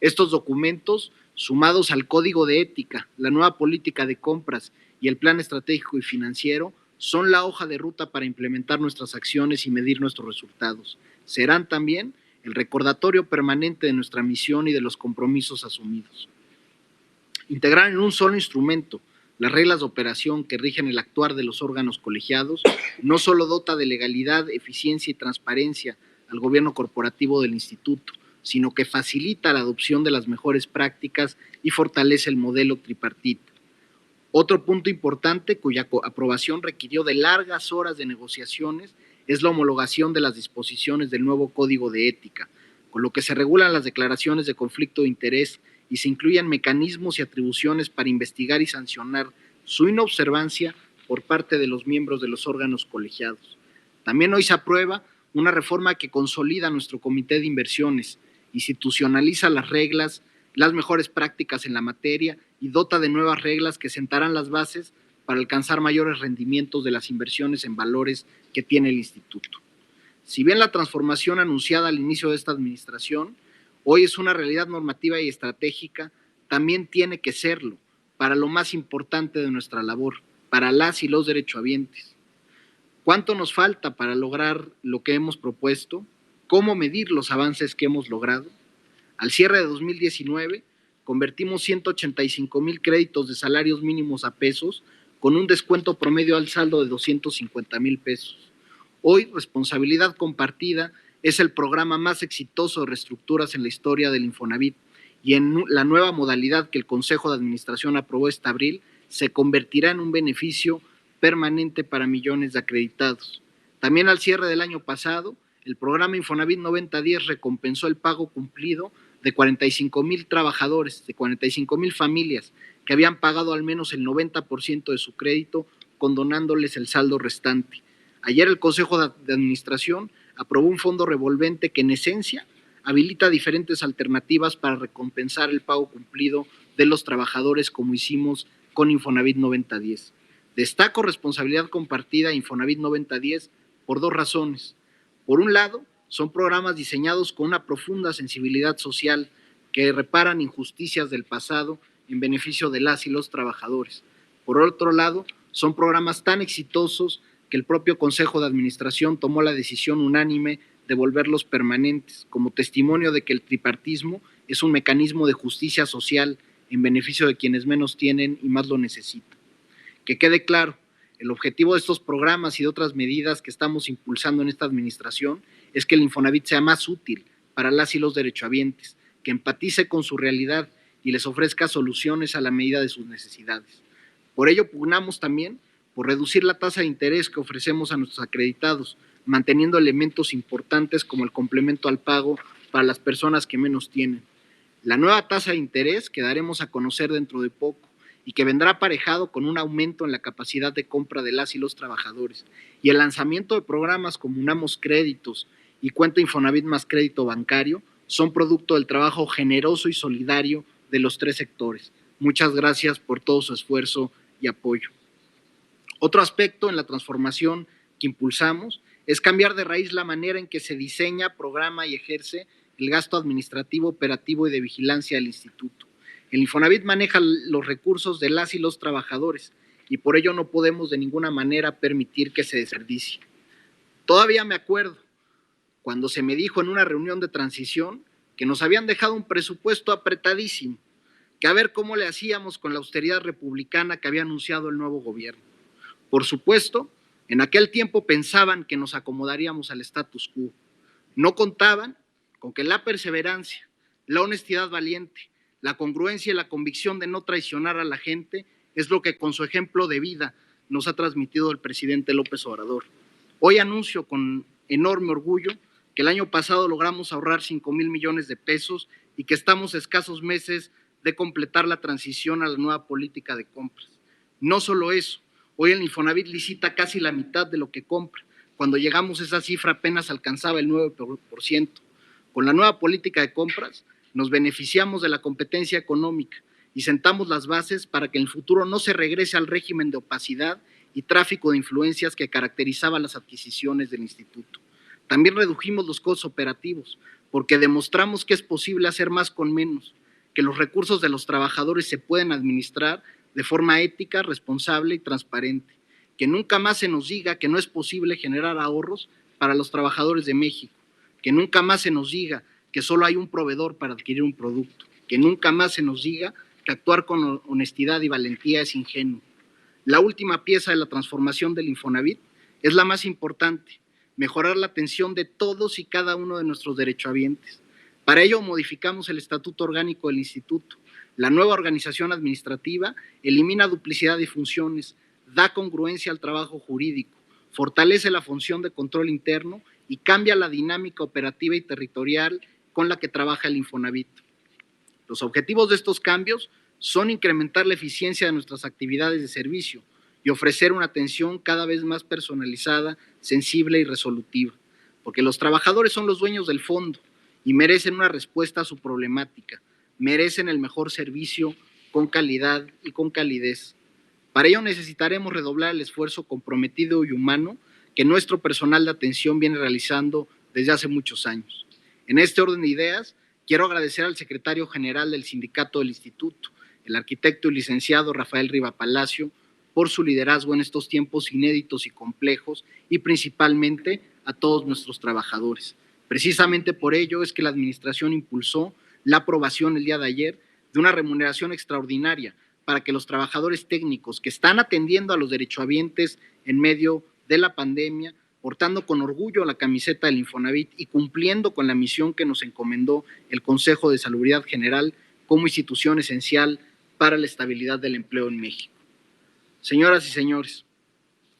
Estos documentos, sumados al Código de Ética, la nueva política de compras y el Plan Estratégico y Financiero, son la hoja de ruta para implementar nuestras acciones y medir nuestros resultados. Serán también el recordatorio permanente de nuestra misión y de los compromisos asumidos. Integrar en un solo instrumento las reglas de operación que rigen el actuar de los órganos colegiados no solo dota de legalidad, eficiencia y transparencia al gobierno corporativo del instituto, sino que facilita la adopción de las mejores prácticas y fortalece el modelo tripartito. Otro punto importante cuya aprobación requirió de largas horas de negociaciones es la homologación de las disposiciones del nuevo Código de Ética, con lo que se regulan las declaraciones de conflicto de interés y se incluyen mecanismos y atribuciones para investigar y sancionar su inobservancia por parte de los miembros de los órganos colegiados. También hoy se aprueba una reforma que consolida nuestro comité de inversiones, institucionaliza las reglas, las mejores prácticas en la materia y dota de nuevas reglas que sentarán las bases para alcanzar mayores rendimientos de las inversiones en valores que tiene el instituto. Si bien la transformación anunciada al inicio de esta administración hoy es una realidad normativa y estratégica, también tiene que serlo para lo más importante de nuestra labor, para las y los derechohabientes. ¿Cuánto nos falta para lograr lo que hemos propuesto? ¿Cómo medir los avances que hemos logrado? Al cierre de 2019, convertimos 185,000 créditos de salarios mínimos a pesos con un descuento promedio al saldo de 250,000 pesos. Hoy, Responsabilidad Compartida es el programa más exitoso de reestructuras en la historia del Infonavit y en la nueva modalidad que el Consejo de Administración aprobó este abril se convertirá en un beneficio permanente para millones de acreditados. También al cierre del año pasado, el programa Infonavit 9010 recompensó el pago cumplido de 45,000 trabajadores, de 45,000 familias que habían pagado al menos el 90% de su crédito, condonándoles el saldo restante. Ayer el Consejo de Administración aprobó un fondo revolvente que en esencia habilita diferentes alternativas para recompensar el pago cumplido de los trabajadores como hicimos con Infonavit 9010. Destaco Responsabilidad Compartida e Infonavit 9010 por dos razones. Por un lado, son programas diseñados con una profunda sensibilidad social que reparan injusticias del pasado en beneficio de las y los trabajadores. Por otro lado, son programas tan exitosos que el propio Consejo de Administración tomó la decisión unánime de volverlos permanentes, como testimonio de que el tripartismo es un mecanismo de justicia social en beneficio de quienes menos tienen y más lo necesitan. Que quede claro, el objetivo de estos programas y de otras medidas que estamos impulsando en esta administración es que el Infonavit sea más útil para las y los derechohabientes, que empatice con su realidad y les ofrezca soluciones a la medida de sus necesidades. Por ello, pugnamos también por reducir la tasa de interés que ofrecemos a nuestros acreditados, manteniendo elementos importantes como el complemento al pago para las personas que menos tienen. La nueva tasa de interés que daremos a conocer dentro de poco y que vendrá aparejado con un aumento en la capacidad de compra de las y los trabajadores y el lanzamiento de programas como Unamos Créditos y Cuenta Infonavit más Crédito Bancario son producto del trabajo generoso y solidario de los tres sectores. Muchas gracias por todo su esfuerzo y apoyo. Otro aspecto en la transformación que impulsamos es cambiar de raíz la manera en que se diseña, programa y ejerce el gasto administrativo, operativo y de vigilancia del instituto. El Infonavit maneja los recursos de las y los trabajadores y por ello no podemos de ninguna manera permitir que se desperdicie. Todavía me acuerdo cuando se me dijo en una reunión de transición que nos habían dejado un presupuesto apretadísimo, que a ver cómo le hacíamos con la austeridad republicana que había anunciado el nuevo gobierno. Por supuesto, en aquel tiempo pensaban que nos acomodaríamos al status quo. No contaban con que la perseverancia, la honestidad valiente, la congruencia y la convicción de no traicionar a la gente es lo que con su ejemplo de vida nos ha transmitido el presidente López Obrador. Hoy anuncio con enorme orgullo que el año pasado logramos ahorrar 5,000 millones de pesos y que estamos a escasos meses de completar la transición a la nueva política de compras. No solo eso, hoy el Infonavit licita casi la mitad de lo que compra. Cuando llegamos a esa cifra apenas alcanzaba el 9%. Con la nueva política de compras nos beneficiamos de la competencia económica y sentamos las bases para que en el futuro no se regrese al régimen de opacidad y tráfico de influencias que caracterizaba las adquisiciones del instituto. También redujimos los costos operativos porque demostramos que es posible hacer más con menos, que los recursos de los trabajadores se pueden administrar de forma ética, responsable y transparente, que nunca más se nos diga que no es posible generar ahorros para los trabajadores de México, que nunca más se nos diga que solo hay un proveedor para adquirir un producto, que nunca más se nos diga que actuar con honestidad y valentía es ingenuo. La última pieza de la transformación del Infonavit es la más importante, mejorar la atención de todos y cada uno de nuestros derechohabientes. Para ello modificamos el estatuto orgánico del instituto. La nueva organización administrativa elimina duplicidad de funciones, da congruencia al trabajo jurídico, fortalece la función de control interno y cambia la dinámica operativa y territorial con la que trabaja el Infonavit. Los objetivos de estos cambios son incrementar la eficiencia de nuestras actividades de servicio y ofrecer una atención cada vez más personalizada, sensible y resolutiva, porque los trabajadores son los dueños del fondo y merecen una respuesta a su problemática, merecen el mejor servicio con calidad y con calidez. Para ello necesitaremos redoblar el esfuerzo comprometido y humano que nuestro personal de atención viene realizando desde hace muchos años. En este orden de ideas, quiero agradecer al secretario general del sindicato del instituto, el arquitecto y licenciado Rafael Riva Palacio, por su liderazgo en estos tiempos inéditos y complejos y principalmente a todos nuestros trabajadores. Precisamente por ello es que la administración impulsó la aprobación el día de ayer de una remuneración extraordinaria para que los trabajadores técnicos que están atendiendo a los derechohabientes en medio de la pandemia, portando con orgullo la camiseta del Infonavit y cumpliendo con la misión que nos encomendó el Consejo de Salubridad General como institución esencial para la estabilidad del empleo en México. Señoras y señores,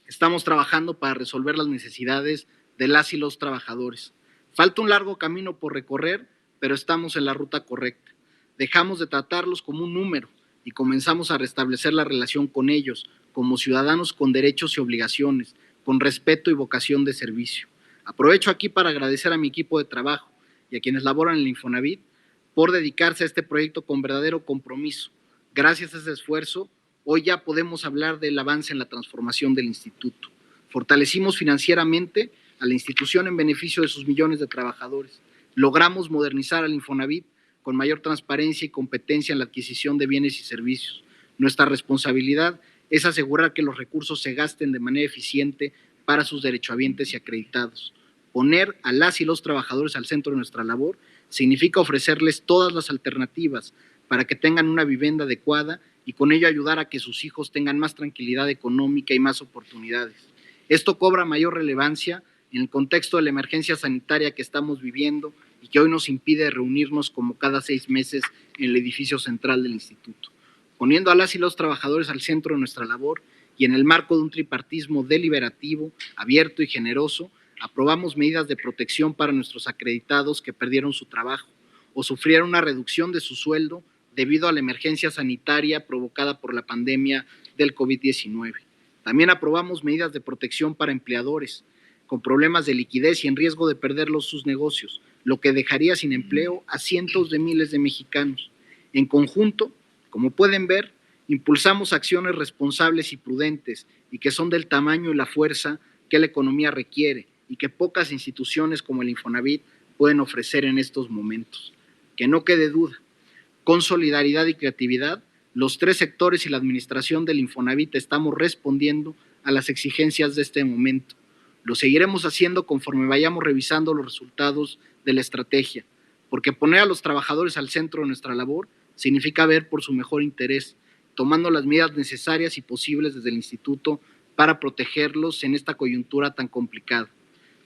estamos trabajando para resolver las necesidades de las y los trabajadores. Falta un largo camino por recorrer, pero estamos en la ruta correcta. Dejamos de tratarlos como un número y comenzamos a restablecer la relación con ellos como ciudadanos con derechos y obligaciones, con respeto y vocación de servicio. Aprovecho aquí para agradecer a mi equipo de trabajo y a quienes laboran en el Infonavit por dedicarse a este proyecto con verdadero compromiso. Gracias a ese esfuerzo, hoy ya podemos hablar del avance en la transformación del instituto. Fortalecimos financieramente a la institución en beneficio de sus millones de trabajadores. Logramos modernizar al Infonavit con mayor transparencia y competencia en la adquisición de bienes y servicios. Nuestra responsabilidad es asegurar que los recursos se gasten de manera eficiente para sus derechohabientes y acreditados. Poner a las y los trabajadores al centro de nuestra labor significa ofrecerles todas las alternativas para que tengan una vivienda adecuada y con ello ayudar a que sus hijos tengan más tranquilidad económica y más oportunidades. Esto cobra mayor relevancia en el contexto de la emergencia sanitaria que estamos viviendo y que hoy nos impide reunirnos como cada 6 meses en el edificio central del instituto. Poniendo a las y los trabajadores al centro de nuestra labor y en el marco de un tripartismo deliberativo, abierto y generoso, aprobamos medidas de protección para nuestros acreditados que perdieron su trabajo o sufrieron una reducción de su sueldo debido a la emergencia sanitaria provocada por la pandemia del COVID-19. También aprobamos medidas de protección para empleadores con problemas de liquidez y en riesgo de perder sus negocios, lo que dejaría sin empleo a cientos de miles de mexicanos. En conjunto, como pueden ver, impulsamos acciones responsables y prudentes y que son del tamaño y la fuerza que la economía requiere y que pocas instituciones como el Infonavit pueden ofrecer en estos momentos. Que no quede duda, con solidaridad y creatividad, los 3 sectores y la administración del Infonavit estamos respondiendo a las exigencias de este momento. Lo seguiremos haciendo conforme vayamos revisando los resultados de la estrategia, porque poner a los trabajadores al centro de nuestra labor significa ver por su mejor interés, tomando las medidas necesarias y posibles desde el instituto para protegerlos en esta coyuntura tan complicada.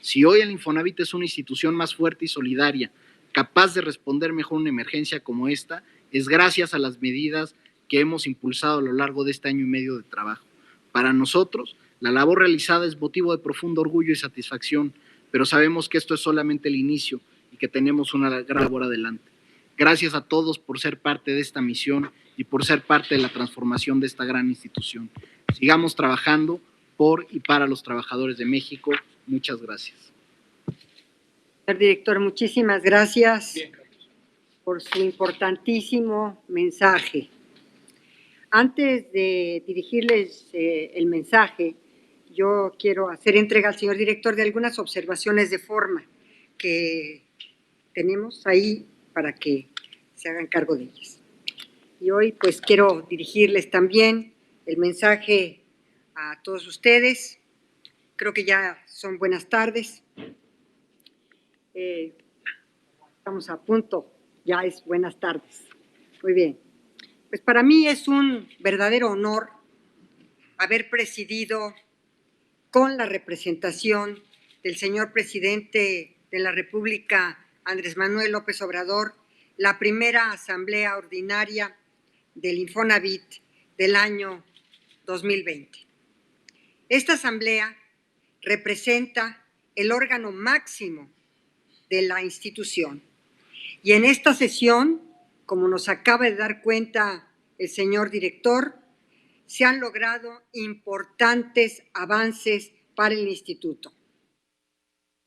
Si hoy el Infonavit es una institución más fuerte y solidaria, capaz de responder mejor a una emergencia como esta, es gracias a las medidas que hemos impulsado a lo largo de este año y medio de trabajo. Para nosotros, la labor realizada es motivo de profundo orgullo y satisfacción, pero sabemos que esto es solamente el inicio y que tenemos una gran labor adelante. Gracias a todos por ser parte de esta misión y por ser parte de la transformación de esta gran institución. Sigamos trabajando por y para los trabajadores de México. Muchas gracias. Señor director, muchísimas gracias por su importantísimo mensaje. Antes de dirigirles el mensaje, yo quiero hacer entrega al señor director de algunas observaciones de forma que tenemos ahí para que se hagan cargo de ellas. Y hoy pues quiero dirigirles también el mensaje a todos ustedes. Creo que ya son buenas tardes. Estamos a punto, ya es buenas tardes. Muy bien. Pues para mí es un verdadero honor haber presidido con la representación del señor presidente de la República, Andrés Manuel López Obrador, la primera asamblea ordinaria del Infonavit del año 2020. Esta asamblea representa el órgano máximo de la institución. Y en esta sesión, como nos acaba de dar cuenta el señor director, se han logrado importantes avances para el instituto.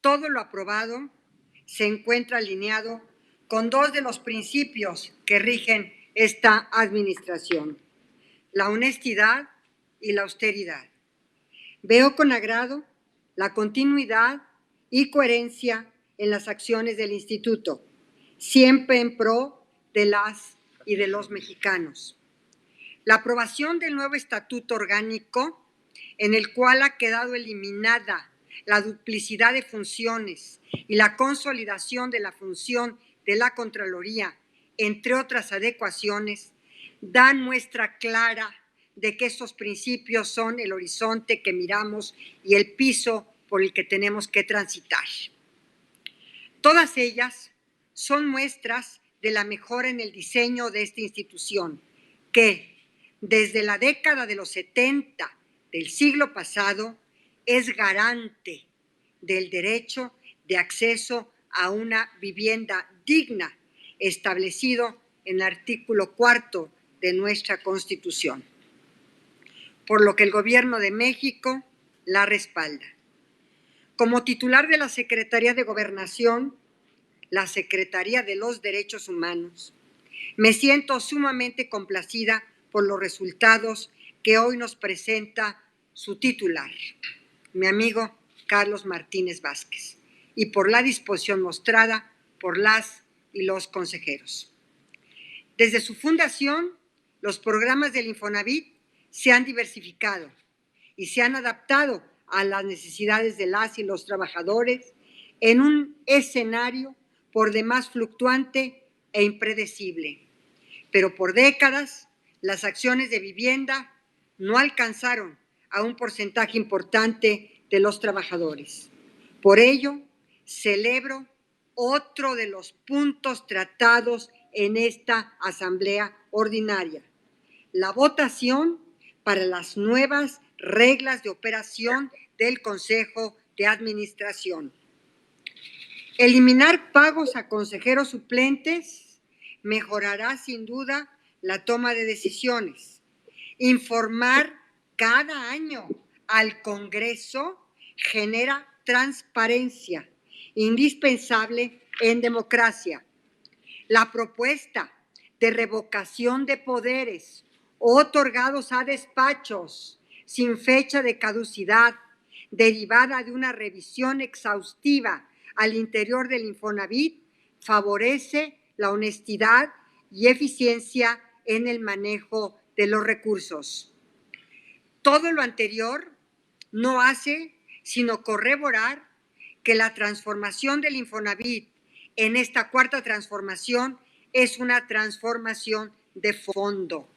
Todo lo aprobado se encuentra alineado con 2 de los principios que rigen esta administración: la honestidad y la austeridad. Veo con agrado la continuidad y coherencia en las acciones del instituto, siempre en pro de las y de los mexicanos. La aprobación del nuevo estatuto orgánico, en el cual ha quedado eliminada la duplicidad de funciones y la consolidación de la función de la Contraloría entre otras adecuaciones, dan muestra clara de que estos principios son el horizonte que miramos y el piso por el que tenemos que transitar. Todas ellas son muestras de la mejora en el diseño de esta institución, que desde la década de los 70 del siglo pasado es garante del derecho de acceso a una vivienda digna, establecido en el artículo 4 de nuestra Constitución, por lo que el Gobierno de México la respalda. Como titular de la Secretaría de Gobernación, la Secretaría de los Derechos Humanos, me siento sumamente complacida por los resultados que hoy nos presenta su titular, mi amigo Carlos Martínez Vázquez, y por la disposición mostrada por las y los consejeros. Desde su fundación, los programas del Infonavit se han diversificado y se han adaptado a las necesidades de las y los trabajadores en un escenario por demás fluctuante e impredecible. Pero por décadas, las acciones de vivienda no alcanzaron a un porcentaje importante de los trabajadores. Por ello, celebro otro de los puntos tratados en esta Asamblea Ordinaria, la votación para las nuevas reglas de operación del Consejo de Administración. Eliminar pagos a consejeros suplentes mejorará sin duda la toma de decisiones. Informar cada año al Congreso genera transparencia, indispensable en democracia. La propuesta de revocación de poderes otorgados a despachos sin fecha de caducidad, derivada de una revisión exhaustiva al interior del Infonavit, favorece la honestidad y eficiencia en el manejo de los recursos. Todo lo anterior no hace sino corroborar que la transformación del Infonavit en esta cuarta transformación es una transformación de fondo.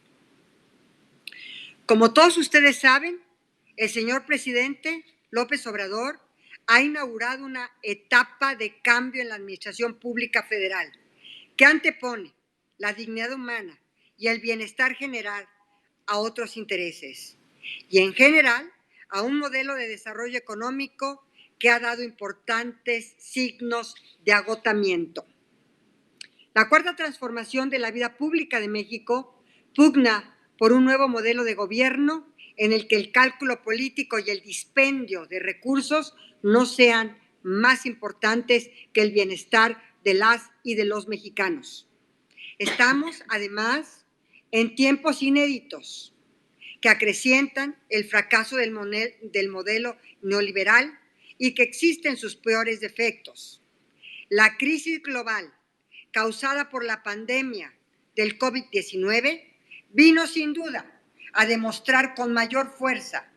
Como todos ustedes saben, el señor presidente López Obrador ha inaugurado una etapa de cambio en la administración pública federal que antepone la dignidad humana y el bienestar general a otros intereses y en general a un modelo de desarrollo económico que ha dado importantes signos de agotamiento. La cuarta transformación de la vida pública de México pugna por un nuevo modelo de gobierno en el que el cálculo político y el dispendio de recursos no sean más importantes que el bienestar de las y de los mexicanos. Estamos, además, en tiempos inéditos que acrecientan el fracaso del modelo neoliberal y que existen sus peores defectos. La crisis global causada por la pandemia del COVID-19 vino sin duda a demostrar con mayor fuerza,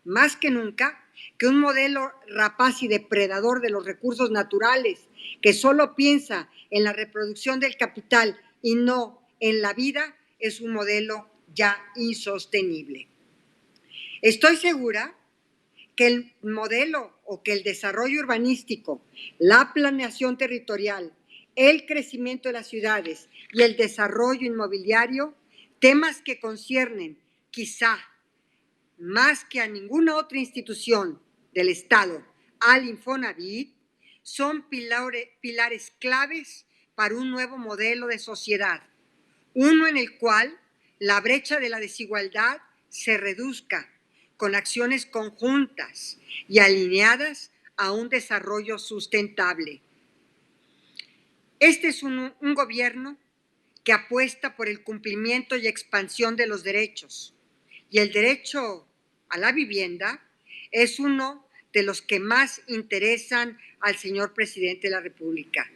más que nunca, que un modelo rapaz y depredador de los recursos naturales, que solo piensa en la reproducción del capital y no en la vida, es un modelo ya insostenible. Estoy segura que el modelo o que el desarrollo urbanístico, la planeación territorial, el crecimiento de las ciudades y el desarrollo inmobiliario, temas que conciernen quizá más que a ninguna otra institución del Estado, al Infonavit, son pilares claves para un nuevo modelo de sociedad, uno en el cual la brecha de la desigualdad se reduzca con acciones conjuntas y alineadas a un desarrollo sustentable. Este es un gobierno que apuesta por el cumplimiento y expansión de los derechos, y el derecho a la vivienda es uno de los que más interesan al señor presidente de la República.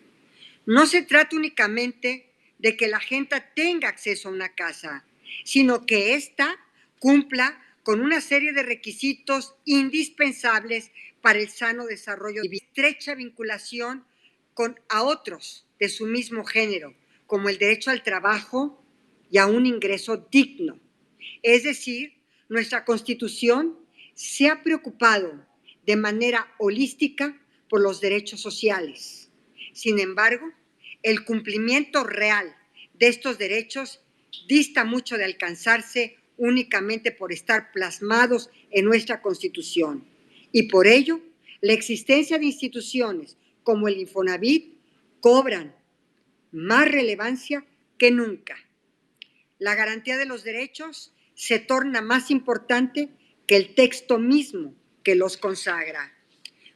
No se trata únicamente de que la gente tenga acceso a una casa, sino que ésta cumpla con una serie de requisitos indispensables para el sano desarrollo y estrecha vinculación a otros de su mismo género, como el derecho al trabajo y a un ingreso digno. Es decir, nuestra Constitución se ha preocupado de manera holística por los derechos sociales. Sin embargo, el cumplimiento real de estos derechos dista mucho de alcanzarse únicamente por estar plasmados en nuestra Constitución. Y por ello, la existencia de instituciones como el Infonavit cobran más relevancia que nunca. La garantía de los derechos se torna más importante que el texto mismo que los consagra.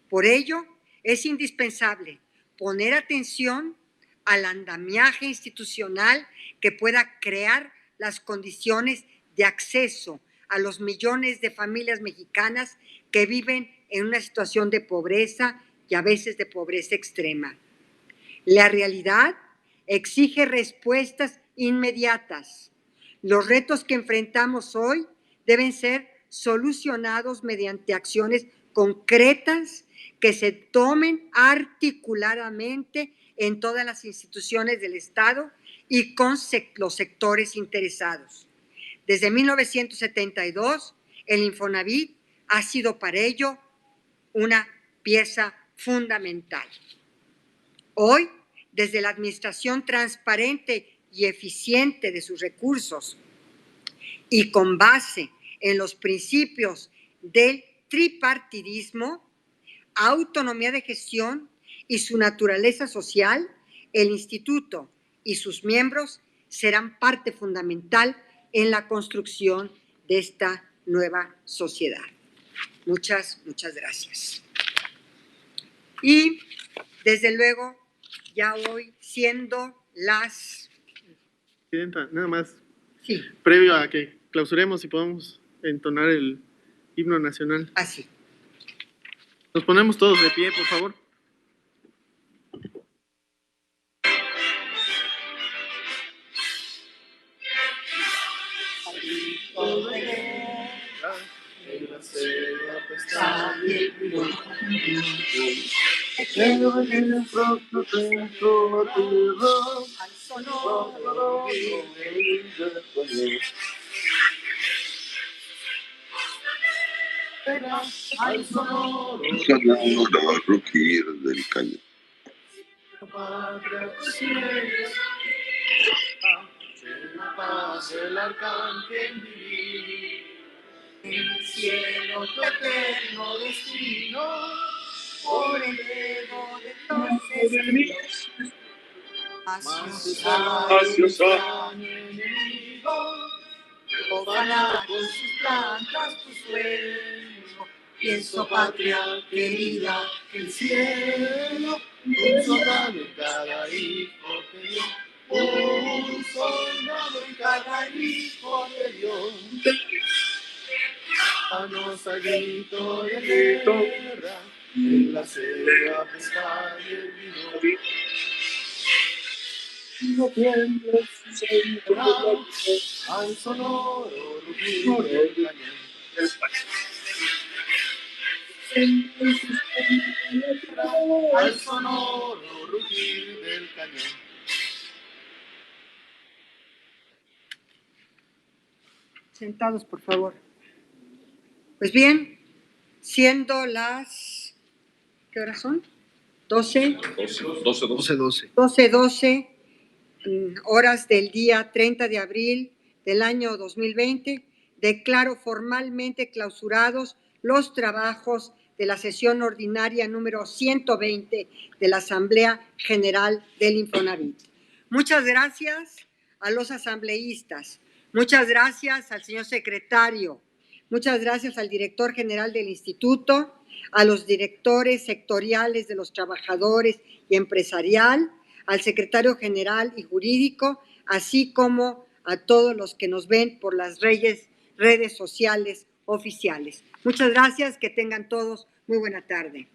Por ello, es indispensable poner atención al andamiaje institucional que pueda crear las condiciones de acceso a los millones de familias mexicanas que viven en una situación de pobreza y a veces de pobreza extrema. La realidad exige respuestas inmediatas. Los retos que enfrentamos hoy deben ser solucionados mediante acciones concretas que se tomen articuladamente en todas las instituciones del Estado y con los sectores interesados. Desde 1972, el Infonavit ha sido para ello una pieza fundamental. Hoy, desde la administración transparente y eficiente de sus recursos y con base en los principios del tripartidismo, autonomía de gestión y su naturaleza social, el instituto y sus miembros serán parte fundamental en la construcción de esta nueva sociedad. Muchas gracias. Y, desde luego, ya hoy siendo las... Presidenta, nada más, sí, previo a que clausuremos y podamos entonar el himno nacional. así. Nos ponemos todos de pie, por favor. Al sonoro rugir del cañón. La paz del arcángel divino, el cielo tu eterno destino, por el ego de entonces Dios, enemigo, ojalá con sus plantas tu suelo, pienso patria querida, que el cielo, un soldado en cada hijo te dio. Un soldado en cada hijo de Dios, manos al grito de guerra, en la selva pescar y el vino. No tiembles, Señor, al sonoro rugir del cañón. Al sonoro rugir del cañón. Sentados, por favor. Pues bien, siendo las... ¿Qué horas son? 12. 12 horas del día 30 de abril del año 2020, declaro formalmente clausurados los trabajos de la sesión ordinaria número 120 de la Asamblea General del Infonavit. Muchas gracias a los asambleístas. Muchas gracias al señor secretario, muchas gracias al director general del instituto, a los directores sectoriales de los trabajadores y empresarial, al secretario general y jurídico, así como a todos los que nos ven por las redes sociales oficiales. Muchas gracias, que tengan todos muy buena tarde.